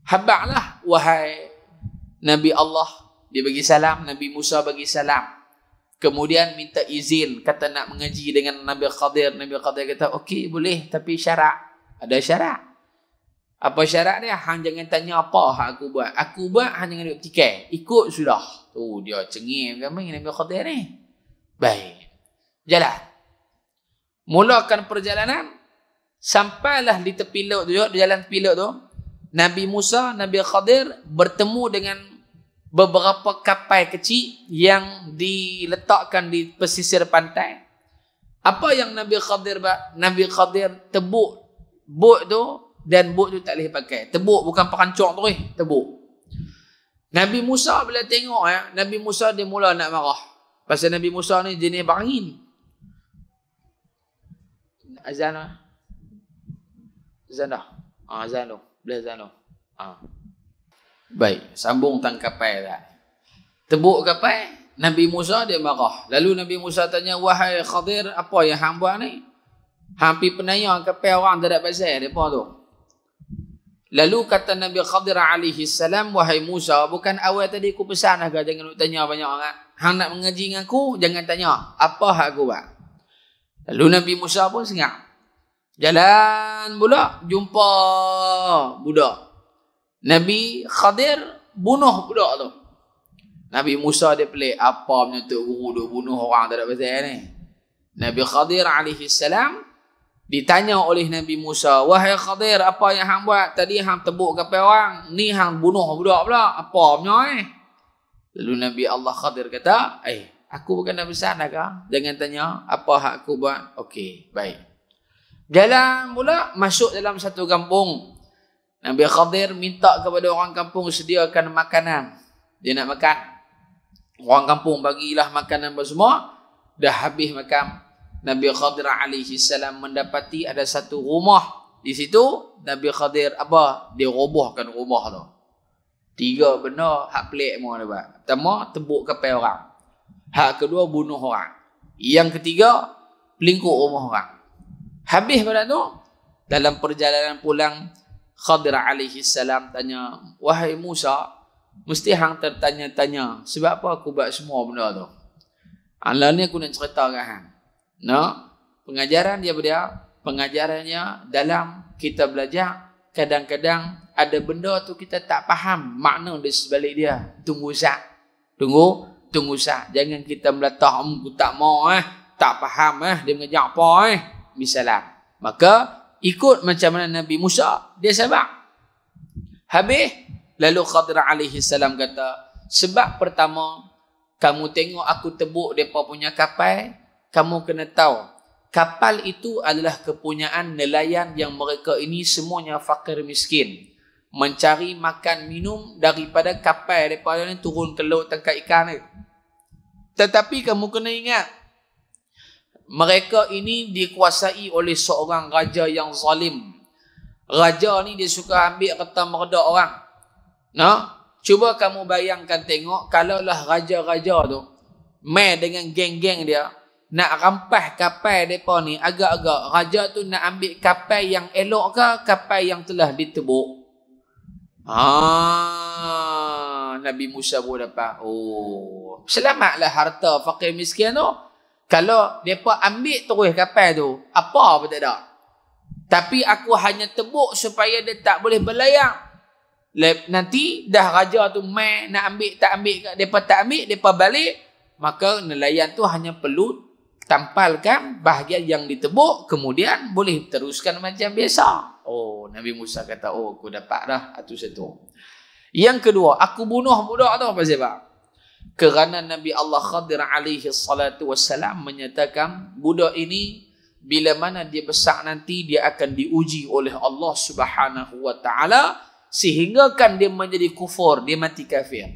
Speaker 1: habaklah wahai Nabi Allah. Dia bagi salam, Nabi Musa bagi salam. Kemudian minta izin, kata nak mengaji dengan Nabi Khadir. Nabi Khadir kata, okey boleh, tapi syarat. Ada syarat. Apa syarat dia? Hang jangan tanya apa hak aku buat. Aku buat, hang jangan duduk tikai. Ikut sudah. Tu dia cengih kami Nabi Khadir ni. Baik. Jalan. Mulakan perjalanan. Sampailah di tepi laut tu, di jalan tepi laut tu. Nabi Musa, Nabi Khadir bertemu dengan beberapa kapal kecil yang diletakkan di pesisir pantai. Apa yang Nabi Khadir buat? Nabi Khadir tebuk bot tu dan buk tu tak boleh pakai. Tebuk bukan perancok tu tebuk. Nabi Musa bila tengok Nabi Musa dia mula nak marah. Pasal Nabi Musa ni jenis bangin. Azan lah. Azan dah. Azan dah. Boleh azan dah. Baik, sambung tang kapal dah. Tebuk kapal, Nabi Musa dia marah. Lalu Nabi Musa tanya, wahai Khadir, apa yang hang buat ni? Hang pi penayang kapal orang tak ada pasal depa tu. Lalu kata Nabi Khadir alaihi salam, wahai Musa, bukan awal tadi aku pesan agak jangan nak tanya banyak orang. Hang nak mengaji dengan aku, jangan tanya apa hak aku buat. Lalu Nabi Musa pun sengak. Jalan pula jumpa budak. Nabi Khadir bunuh budak tu. Nabi Musa dia pelik, apa punya tok guru duk bunuh orang tak ada pasal ni. Nabi Khadir alaihi salam ditanya oleh Nabi Musa, wahai Khadir, apa yang hang buat? Tadi hang tebuk kapal orang, ni hang bunuh budak pula. Apa punya Lalu Nabi Allah Khadir kata, aku bukan Nabi sana kah? Jangan tanya apa hak aku buat. Okey, baik. Jalan pula masuk dalam satu kampung. Nabi Khadir minta kepada orang kampung sediakan makanan. Dia nak makan. Orang kampung bagilah makanan semua. Dah habis makan. Nabi Khadir alaihi salam mendapati ada satu rumah. Di situ Nabi Khadir dia robohkan rumah tu. 3 benda hak pelik semua dia buat. Pertama, tebuk kapal orang. Hak kedua, bunuh orang. Yang ketiga, pelingkup rumah orang. Habis pada tu, dalam perjalanan pulang, Khadir alaihi salam tanya, wahai Musa, mesti hang tertanya-tanya, sebab apa aku buat semua benda tu? Alah ni aku nak cerita kat hang. Pengajaran dia pengajarannya dalam kita belajar, kadang-kadang ada benda tu kita tak faham makna di sebalik dia. Tunggu sat. Tunggu sat. Jangan kita melatah, aku tak mau tak faham dia mengajar apa misalnya. Maka ikut macam mana Nabi Musa, dia sabar. Habis, lalu Khadir alaihi salam kata, sebab pertama, kamu tengok aku tebuk mereka punya kapal, kamu kena tahu, kapal itu adalah kepunyaan nelayan yang mereka ini semuanya fakir miskin. Mencari makan minum daripada kapal mereka ni turun ke laut tangkap ikan ni. Tetapi kamu kena ingat, mereka ini dikuasai oleh seorang raja yang zalim. Raja ni dia suka ambil harta merda orang. Cuba kamu bayangkan tengok, kalaulah raja-raja tu main dengan geng-geng dia nak rampas kapal mereka ni, agak-agak raja tu nak ambil kapal yang elok ke kapal yang telah ditebuk? Nabi Musa pun dapat. Selamatlah harta fakir miskin tu. Kalau mereka ambil terus kapal tu, apa pun tak ada. Tapi aku hanya tebuk supaya dia tak boleh berlayar. Nanti dah raja tu main nak ambil, tak ambil, mereka tak ambil, mereka balik. Maka nelayan tu hanya perlu tampalkan bahagian yang ditebuk, kemudian boleh teruskan macam biasa. Nabi Musa kata, aku dapat dah satu. Yang kedua, aku bunuh budak tu apa sebab? Kerana Nabi Allah Khadir alaihi salatu wassalam menyatakan budak ini bila mana dia besar nanti dia akan diuji oleh Allah Subhanahu wa taala sehingga kan dia menjadi kufur, dia mati kafir.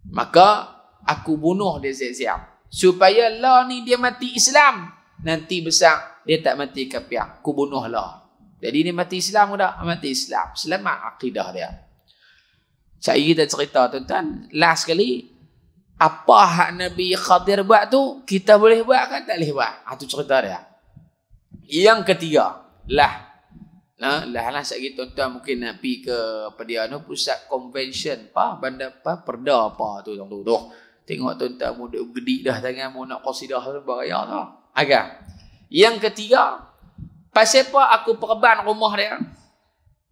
Speaker 1: Maka aku bunuh dia siap-siap supaya lah ni dia mati Islam, nanti besar dia tak mati kafir, aku bunuhlah. Jadi dia mati Islam dah, mati Islam, selamat akidah dia. Saya kita cerita tuan-tuan, last kali apa hak Nabi Khadir buat tu, kita boleh buat kan tak boleh buat? Itu cerita dia. Yang ketiga, lah sekali tuan-tuan mungkin nak pergi ke pusat convention, bandar perda tu. Tengok tuan-tuan muda gedik dah tangan mau nak qasidah tu beraya tu. Yang ketiga, pasal apa aku perban rumah dia?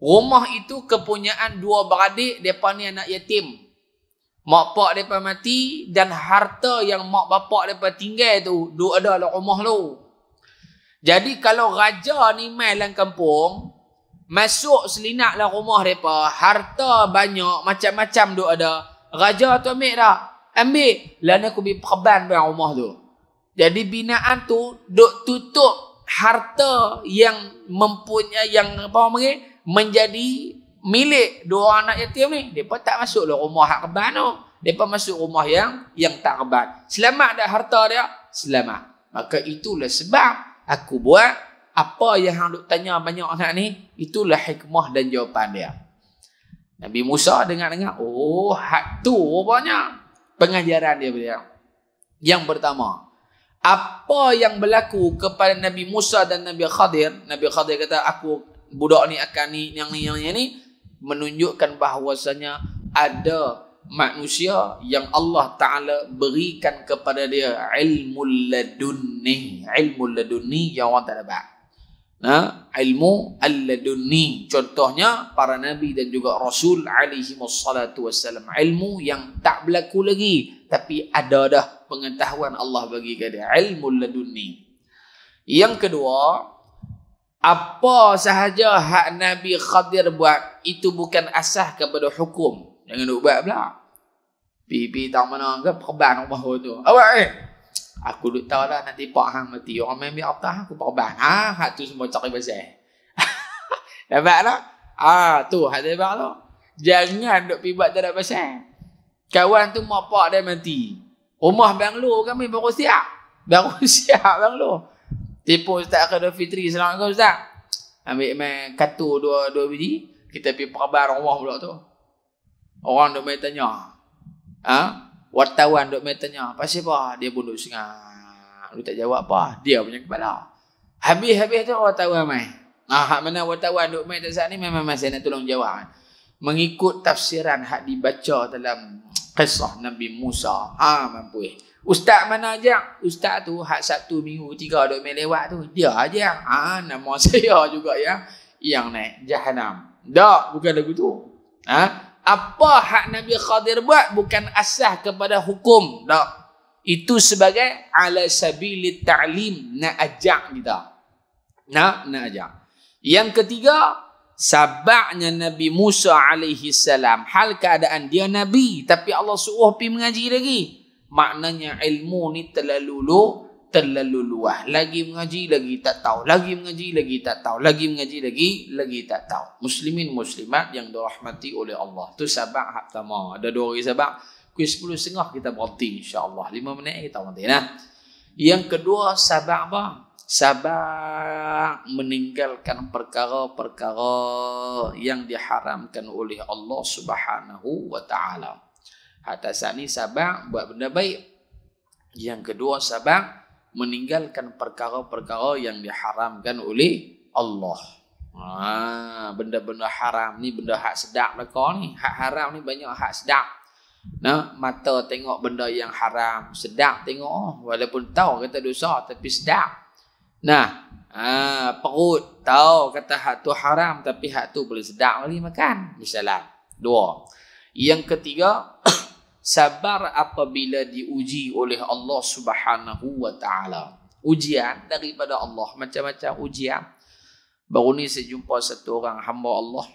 Speaker 1: Rumah itu kepunyaan 2 beradik, depa ni anak yatim. Mak pak mereka mati dan harta yang mak bapak mereka tinggal tu duk ada dalam rumah tu. Jadi kalau raja ni main dalam kampung, masuk selinap dalam rumah mereka, harta banyak, macam-macam duk ada. Raja tu ambil tak? Ambil. Lalu aku pergi perban dalam rumah tu. Jadi binaan tu duk tutup harta yang mempunyai, yang menjadi milik dua anak yatim ni. Mereka tak masuk lah rumah hak keban tu. Mereka masuk rumah yang tak keban. Selamat dah harta dia? Selamat. Maka itulah sebab aku buat apa yang hang duk tanya banyak sangat ni. Itulah hikmah dan jawapan dia. Nabi Musa dengar-dengar, oh hak tu rupanya pengajaran dia. Yang pertama, apa yang berlaku kepada Nabi Musa dan Nabi Khadir? Nabi Khadir kata, aku budak ni akan ni, yang ni, menunjukkan bahawasanya ada manusia yang Allah Ta'ala berikan kepada dia ilmu ladunni. Ilmu ladunni yang orang tak dapat. Ilmu al-ladunni. Contohnya, para Nabi dan juga Rasul alaihi wassalatu wassalam. Ilmu yang tak berlaku lagi. Tapi ada dah pengetahuan Allah bagi ke dia. Ilmu ladunni. Yang kedua, apa sahaja hak Nabi Khadir buat, itu bukan asas kepada hukum. Jangan duk buat pula. Pergi tahu mana ke perban rumah tu. Awak aku duk tahu lah nanti pak hang mati. Orang main biar apa aku perban. Hak tu semua cari pasal. Dapat tak? Tu hak dia bang tu. Jangan duk pergi buat tak ada pasal. Kawan tu mak pak dia mati. Rumah banglo kami baru siap. Banglo. Tipu Ustaz Khadir Fitri. Assalamualaikum Ustaz. Ambil main katu dua biji. Kita pergi perban rumah pula tu. Orang duk main tanya. Wartawan duk main tanya. Pasal apa? Dia pun duk sengah. Dia tak jawab apa. Dia punya kepala. Habis tu wartawan main. Hak mana wartawan duk main tak saat ni memang saya nak tolong jawab. Mengikut tafsiran hak dibaca dalam kisah Nabi Musa. Mampu. Ustaz mana ajak? Ustaz tu hak Sabtu Minggu 3 duk main lewat tu. Dia ajak. Nama saya juga yang naik Jahannam. Tak, bukan lagu tu. Apa hak Nabi Khadir buat bukan asas kepada hukum. Tak. Itu sebagai ala sabilit ta'lim. Nak ajak kita. Nak ajak. Yang ketiga, sabaknya Nabi Musa alaihi salam. Hal keadaan dia Nabi. Tapi Allah suruh pergi mengaji lagi. Maknanya ilmu ni terlalu luas. Lagi mengaji, lagi tak tahu. Lagi mengaji, lagi tak tahu. Lagi mengaji, lagi tak tahu. Muslimin, muslimat yang dirahmati oleh Allah. Tu sabak hak pertama. Ada 2 hari sabak. Pukul 10.30 kita berhenti insyaAllah. 5 minit kita berhenti. Yang kedua, sabak apa? Sabak meninggalkan perkara-perkara yang diharamkan oleh Allah Subhanahu wa ta'ala. Atas saat ni sabak buat benda baik. Yang kedua, sabak meninggalkan perkara-perkara yang diharamkan oleh Allah. Benda-benda haram ni benda hak sedap mereka ni. Hak haram ni banyak hak sedap. Mata tengok benda yang haram, sedap tengok. Walaupun tahu kata dosa tapi sedap. Perut tahu kata hak tu haram tapi hak tu boleh sedap lagi makan. Misalnya. 2. Yang ketiga, sabar apabila diuji oleh Allah Subhanahu wa ta'ala. Ujian daripada Allah. Macam-macam ujian. Baru ni saya jumpa satu orang hamba Allah.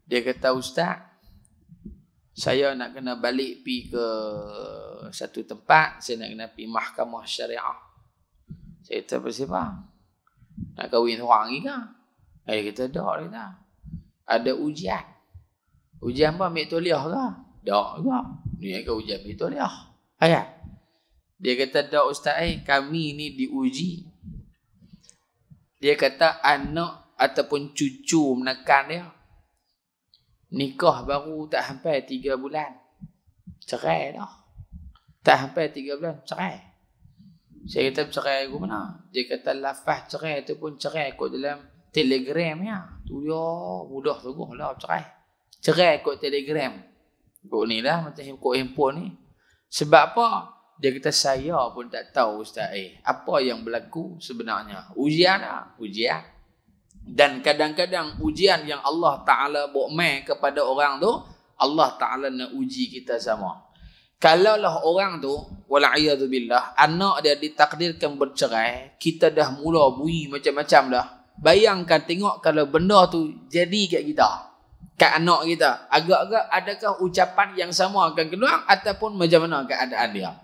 Speaker 1: Dia kata, Ustaz, saya nak kena balik pergi ke satu tempat. Saya nak kena pergi mahkamah syariah. Saya kata, apa? Nak kahwin orang lagi ke? Dia kata, tak. Ada ujian. Ujian apa? Ambil toliah ke? Tak ke? Ni ke ujian ambil toliah. Dia kata, tak Ustaz, kami ni diuji. Dia kata, anak ataupun cucu menekan dia. Nikah baru tak sampai 3 bulan. Cerai dah. Tak sampai 3 bulan, cerai. Saya kata, cerai aku mana? Dia kata, lafaz cerai tu pun cerai kot dalam telegram ya. Tu dia, mudah tu lah cerai. Cerai kot telegram. Kot ni lah, macam kot handphone ni. Sebab apa? Dia kata, saya pun tak tahu Ustaz. Apa yang berlaku sebenarnya? Ujian lah. Ujian. Dan kadang-kadang ujian yang Allah Ta'ala buat main kepada orang tu, Allah Ta'ala nak uji kita sama. Kalaulah orang tu, wala'iyadzubillah, anak dia ditakdirkan bercerai, kita dah mula bunyi macam-macam dah. Bayangkan tengok kalau benda tu jadi kat kita. Kat anak kita, agak-agak adakah ucapan yang sama akan keluar ataupun macam mana keadaan dia?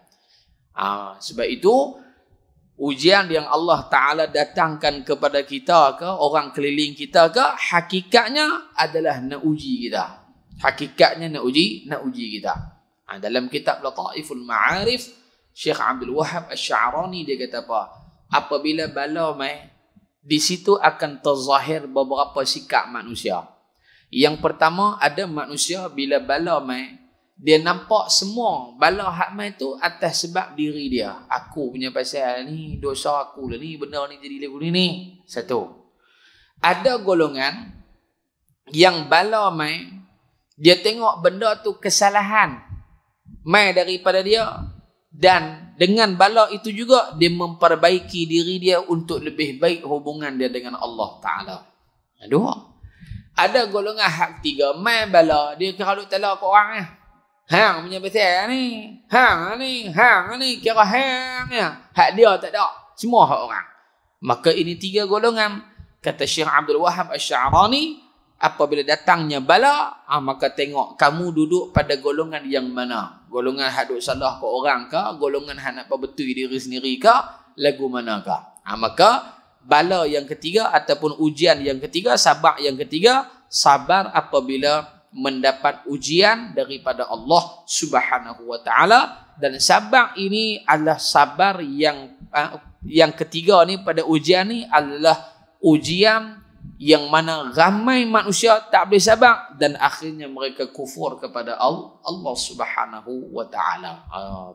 Speaker 1: Sebab itu ujian yang Allah Ta'ala datangkan kepada kita ke, orang keliling kita ke, hakikatnya adalah nak uji kita. Hakikatnya nak uji kita. Dalam kitab Lataiful Ma'arif, Syekh Abdul Wahab Asy-Sya'rani dia kata apa? Apabila bala mai, di situ akan terzahir beberapa sikap manusia. Yang pertama, ada manusia bila bala mai, dia nampak semua bala hak mai tu atas sebab diri dia. Aku punya pasal ni, dosa aku lah ni, benda ni jadi lagu ni. Satu. Ada golongan yang bala mai, dia tengok benda tu kesalahan mai daripada dia, dan dengan bala itu juga dia memperbaiki diri dia untuk lebih baik hubungan dia dengan Allah Ta'ala. Dua. Ada golongan hak ketiga, mai bala, dia kira duk talak kat orang lah. Hang punya pasal ni, hang ni, kira hang ya. Hak dia tak ada, semua hak orang. Maka ini tiga golongan. Kata Syekh Abdul Wahab Asy-Sya'rani, apabila datangnya bala, maka tengok kamu duduk pada golongan yang mana. Golongan hak duk salah kat orang ke, golongan hak nak perbetul diri sendiri ke, lagu manakah. Maka bala yang ketiga ataupun ujian yang ketiga, sabar yang ketiga, sabar apabila mendapat ujian daripada Allah Subhanahu wa Ta'ala. Dan sabar ini adalah sabar yang ketiga ni, pada ujian ni adalah ujian yang mana ramai manusia tak boleh sabar dan akhirnya mereka kufur kepada Allah Subhanahu wa Ta'ala.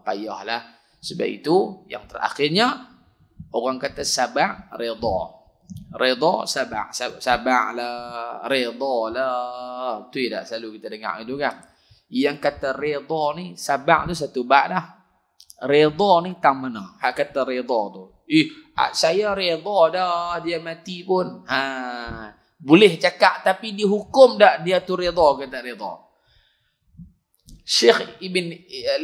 Speaker 1: Payahlah. Sebab itu yang terakhirnya orang kata sabar redha. Redha sabar. Sabar lah, redha lah. Tu tak selalu kita dengar itu kan. Yang kata redha ni, sabar tu satu bab dah. Redha ni tang mana? Hak kata redha tu. Saya redha dah dia mati pun. Boleh cakap tapi dihukum tak dia tu redha ke tak redha? Syekh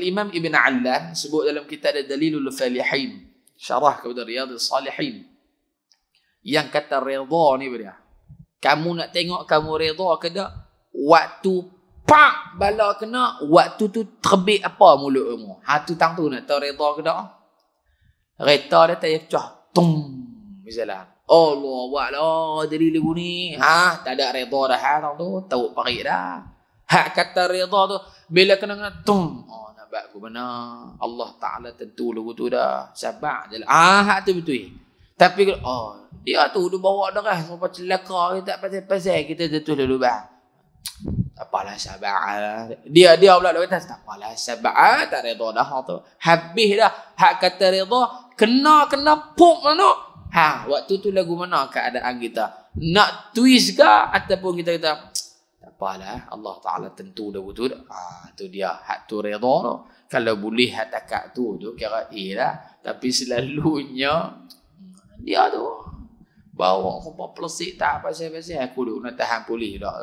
Speaker 1: Imam Ibn Allan sebut dalam kitab Dalilul Falihin, syarah kepada Riyadhus Salihin, yang kata redha ni dia, kamu nak tengok kamu redha ke tak, waktu pak bala kena, waktu tu terbit apa mulut kamu, tu tang tu nak tahu redha ke tak. Kereta dia tak pecah, tung misalnya, Allah wa'ala jadi lagu ni, tak ada redha dah tang tu, tahu parik dah. Hak kata redha tu bila kena tung, nak buat aku mana, Allah Ta'ala tentu lagu tu dah, sabar je lah. Hak tu betul. Tapi dia tu dia bawa darah sampai celaka, tak pasal-pasal kita jatuh dulu bang. Tak apalah sabar. Dia pula kata tak apalah sabar, tak redha dah tu. Habis dah. Hak kata redha kena puk mana? Waktu tu lagu mana keadaan kita? Nak twist ke ataupun kita kata tak apalah, Allah Ta'ala tentu dah betul. Tu dia hak tu redha tu. Kalau boleh hak takat tu kira lah. Tapi selalunya dia tu bawa kompak plastik tak pasal-pasal aku duk nak tahan polis dah.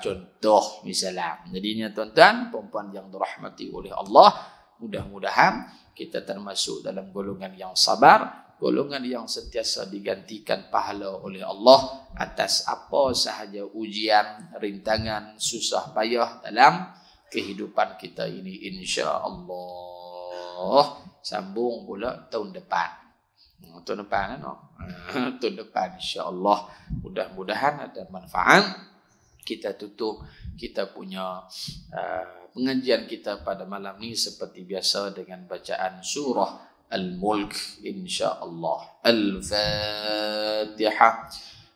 Speaker 1: Contoh misalnya. Jadinya tuan-tuan, perempuan yang dirahmati oleh Allah, mudah-mudahan kita termasuk dalam golongan yang sabar, golongan yang sentiasa digantikan pahala oleh Allah atas apa sahaja ujian, rintangan, susah payah dalam kehidupan kita ini, insya-Allah. Sambung pula tahun depan. Tahun depan tahun depan insya-Allah, mudah-mudahan ada manfaat. Kita tutup kita punya pengajian kita pada malam ni seperti biasa dengan bacaan surah Al-Mulk insya-Allah. Al-Fatihah.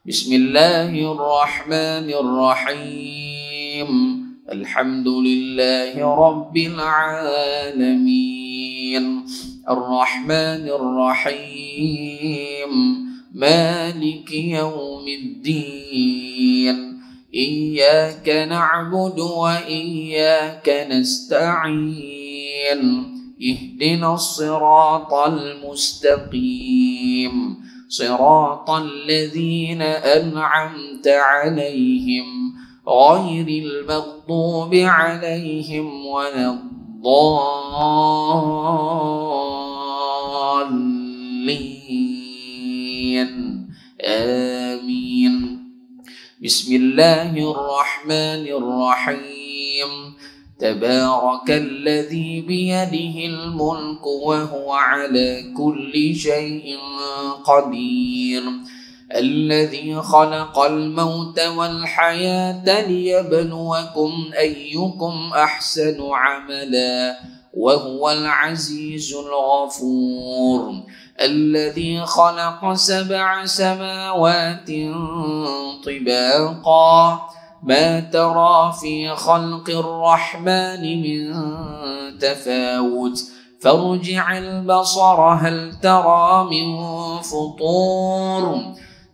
Speaker 1: Bismillahirrahmanirrahim. Alhamdulillahi rabbil alamin. الرحمن الرحيم مالك يوم الدين إياك نعبد وإياك نستعين اهدنا الصراط المستقيم صراط الذين أنعمت عليهم غير المغضوب عليهم ولا الضالين آمين. بسم الله الرحمن الرحيم. تبارك الذي بيده الملك وهو على كل شيء قدير الذي خلق الموت والحياة ليبلوكم أيكم أحسن عملا وهو العزيز الغفور الذي خلق 7 سماوات طباقا ما ترى في خلق الرحمن من تفاوت فارجع البصر هل ترى من فطور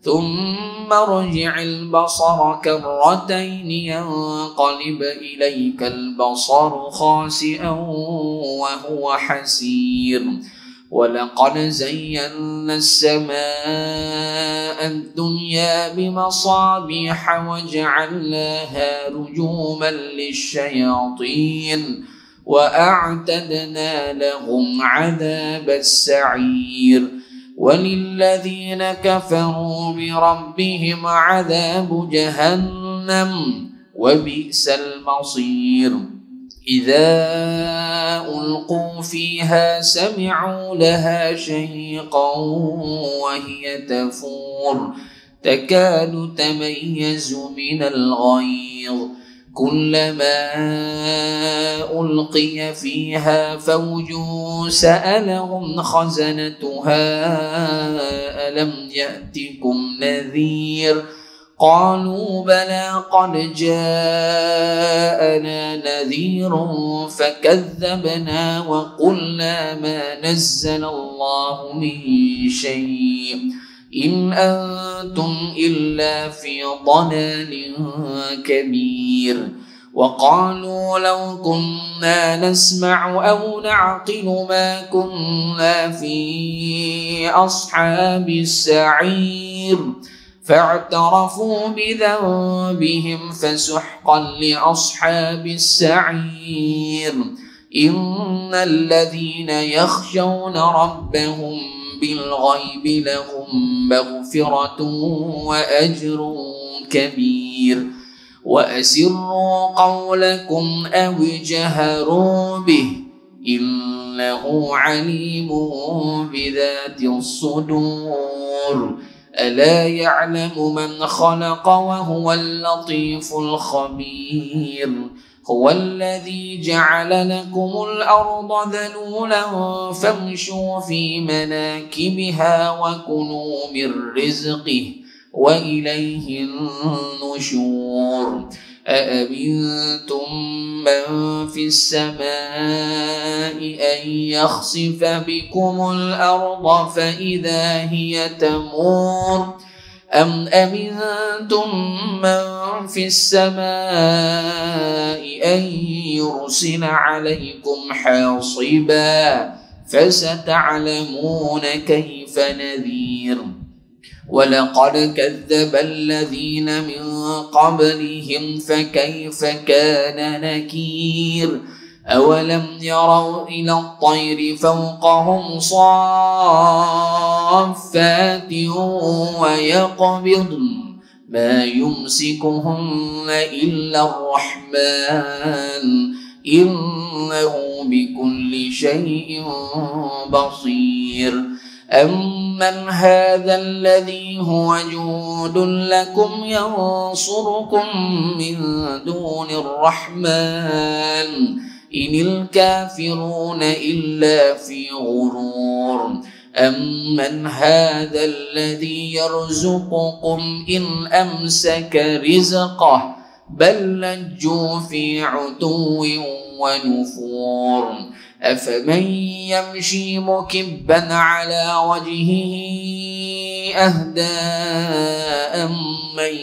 Speaker 1: ثم ارجع البصر كرتين ينقلب إليك البصر خاسئا وهو حسير ولقد زينا السماء الدنيا بمصابيح وجعلناها رجوما للشياطين وأعتدنا لهم عذاب السعير وللذين كفروا بربهم عذاب جهنم وبئس المصير إذا ألقوا فيها سمعوا لها شهيقا وهي تفور تكاد تميز من الغيظ كلما ألقي فيها فوج سألهم خزنتها ألم يأتكم نذير قالوا بلى قد جاءنا نذير فكذبنا وقلنا ما نزل الله من شيء إن أنتم إلا في ضلال كبير وقالوا لو كنا نسمع أو نعقل ما كنا في أصحاب السعير فاعترفوا بذنبهم فسحقا لأصحاب السعير إن الذين يخشون ربهم بالغيب لهم مغفرة وأجر كبير وأسروا قولكم أو اجهروا به إنه عليم بذات الصدور ألا يعلم من خلق وهو اللطيف الخبير هو الذي جعل لكم الأرض ذلولا فامشوا في مناكبها وكلوا من رزقه وإليه النشور أأمنتم من في السماء أن يخسف بكم الأرض فإذا هي تمور أم أمنتم من في السماء أن يرسل عليكم حاصبا فستعلمون كيف نذير ولقد كذب الذين من قبلهم فكيف كان نكير أولم يروا إلى الطير فوقهم صافات ويقبضن ما يمسكهن إلا الرحمن إنه بكل شيء بصير أمن هذا الذي هو جود لكم ينصركم من دون الرحمن إن الكافرون إلا في غرور أمن هذا الذي يرزقكم إن أمسك رزقه بل لجوا في عتو ونفور أفمن يمشي مكبا على وجهه أهدى أمن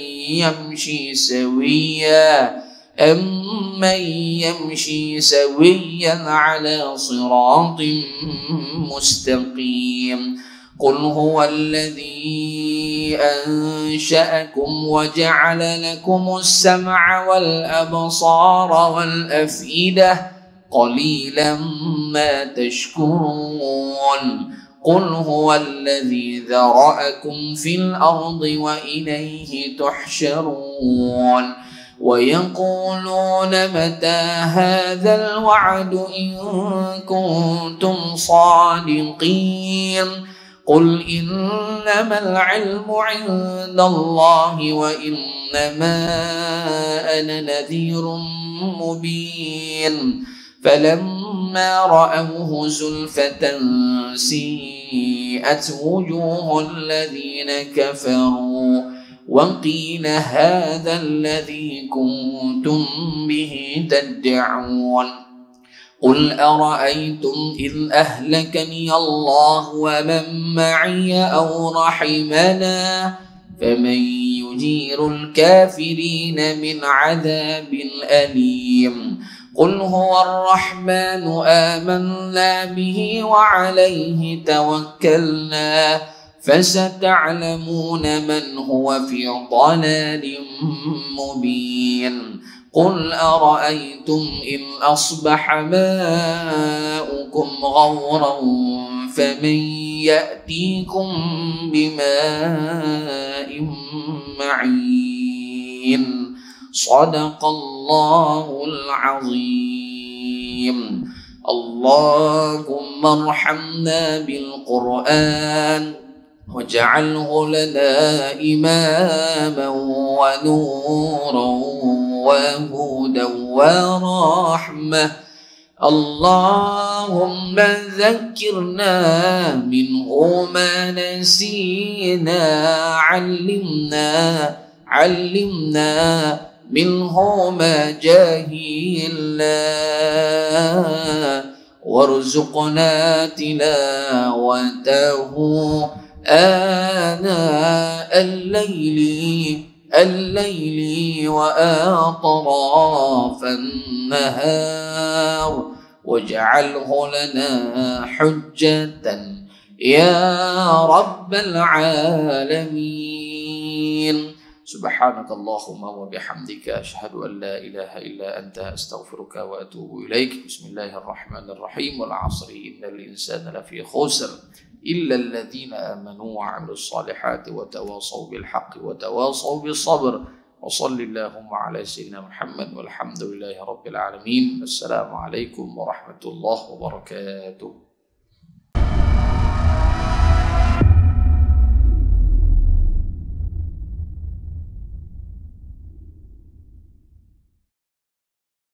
Speaker 1: يمشي سويا على صراط مستقيم قل هو الذي أنشأكم وجعل لكم السمع والأبصار والأفئدة قليلا ما تشكرون قل هو الذي ذرأكم في الأرض وإليه تحشرون ويقولون متى هذا الوعد إن كنتم صادقين قل إنما العلم عند الله وإنما أنا نذير مبين فلما رأوه زلفة سيئت وجوه الذين كفروا وقيل هذا الذي كنتم به تدعون قل أرأيتم إذ أهلكني الله ومن معي أو رحمنا فمن يجير الكافرين من عذاب أليم قل هو الرحمن آمنا به وعليه توكلنا فستعلمون من هو في ضلال مبين قل أرأيتم إن أصبح ماؤكم غورا فمن يأتيكم بماء معين صدق الله العظيم اللهم ارحمنا بالقرآن واجعله لنا إماما ونورا وهدى ورحمة اللهم ذكرنا منه ما نسينا علمنا منه ما جهلنا وارزقنا تلاوته آناء الليل وأطراف النهار واجعله لنا حجة يا رب العالمين سبحانك اللهم وبحمدك أشهد أن لا إله إلا أنت أستغفرك وأتوب إليك بسم الله الرحمن الرحيم والعصر إن الإنسان لفي خسر إلا الذين آمنوا وعملوا الصالحات وتواصوا بالحق وتواصوا بالصبر وصل اللهم على سيدنا محمد والحمد لله رب العالمين السلام عليكم ورحمة الله وبركاته.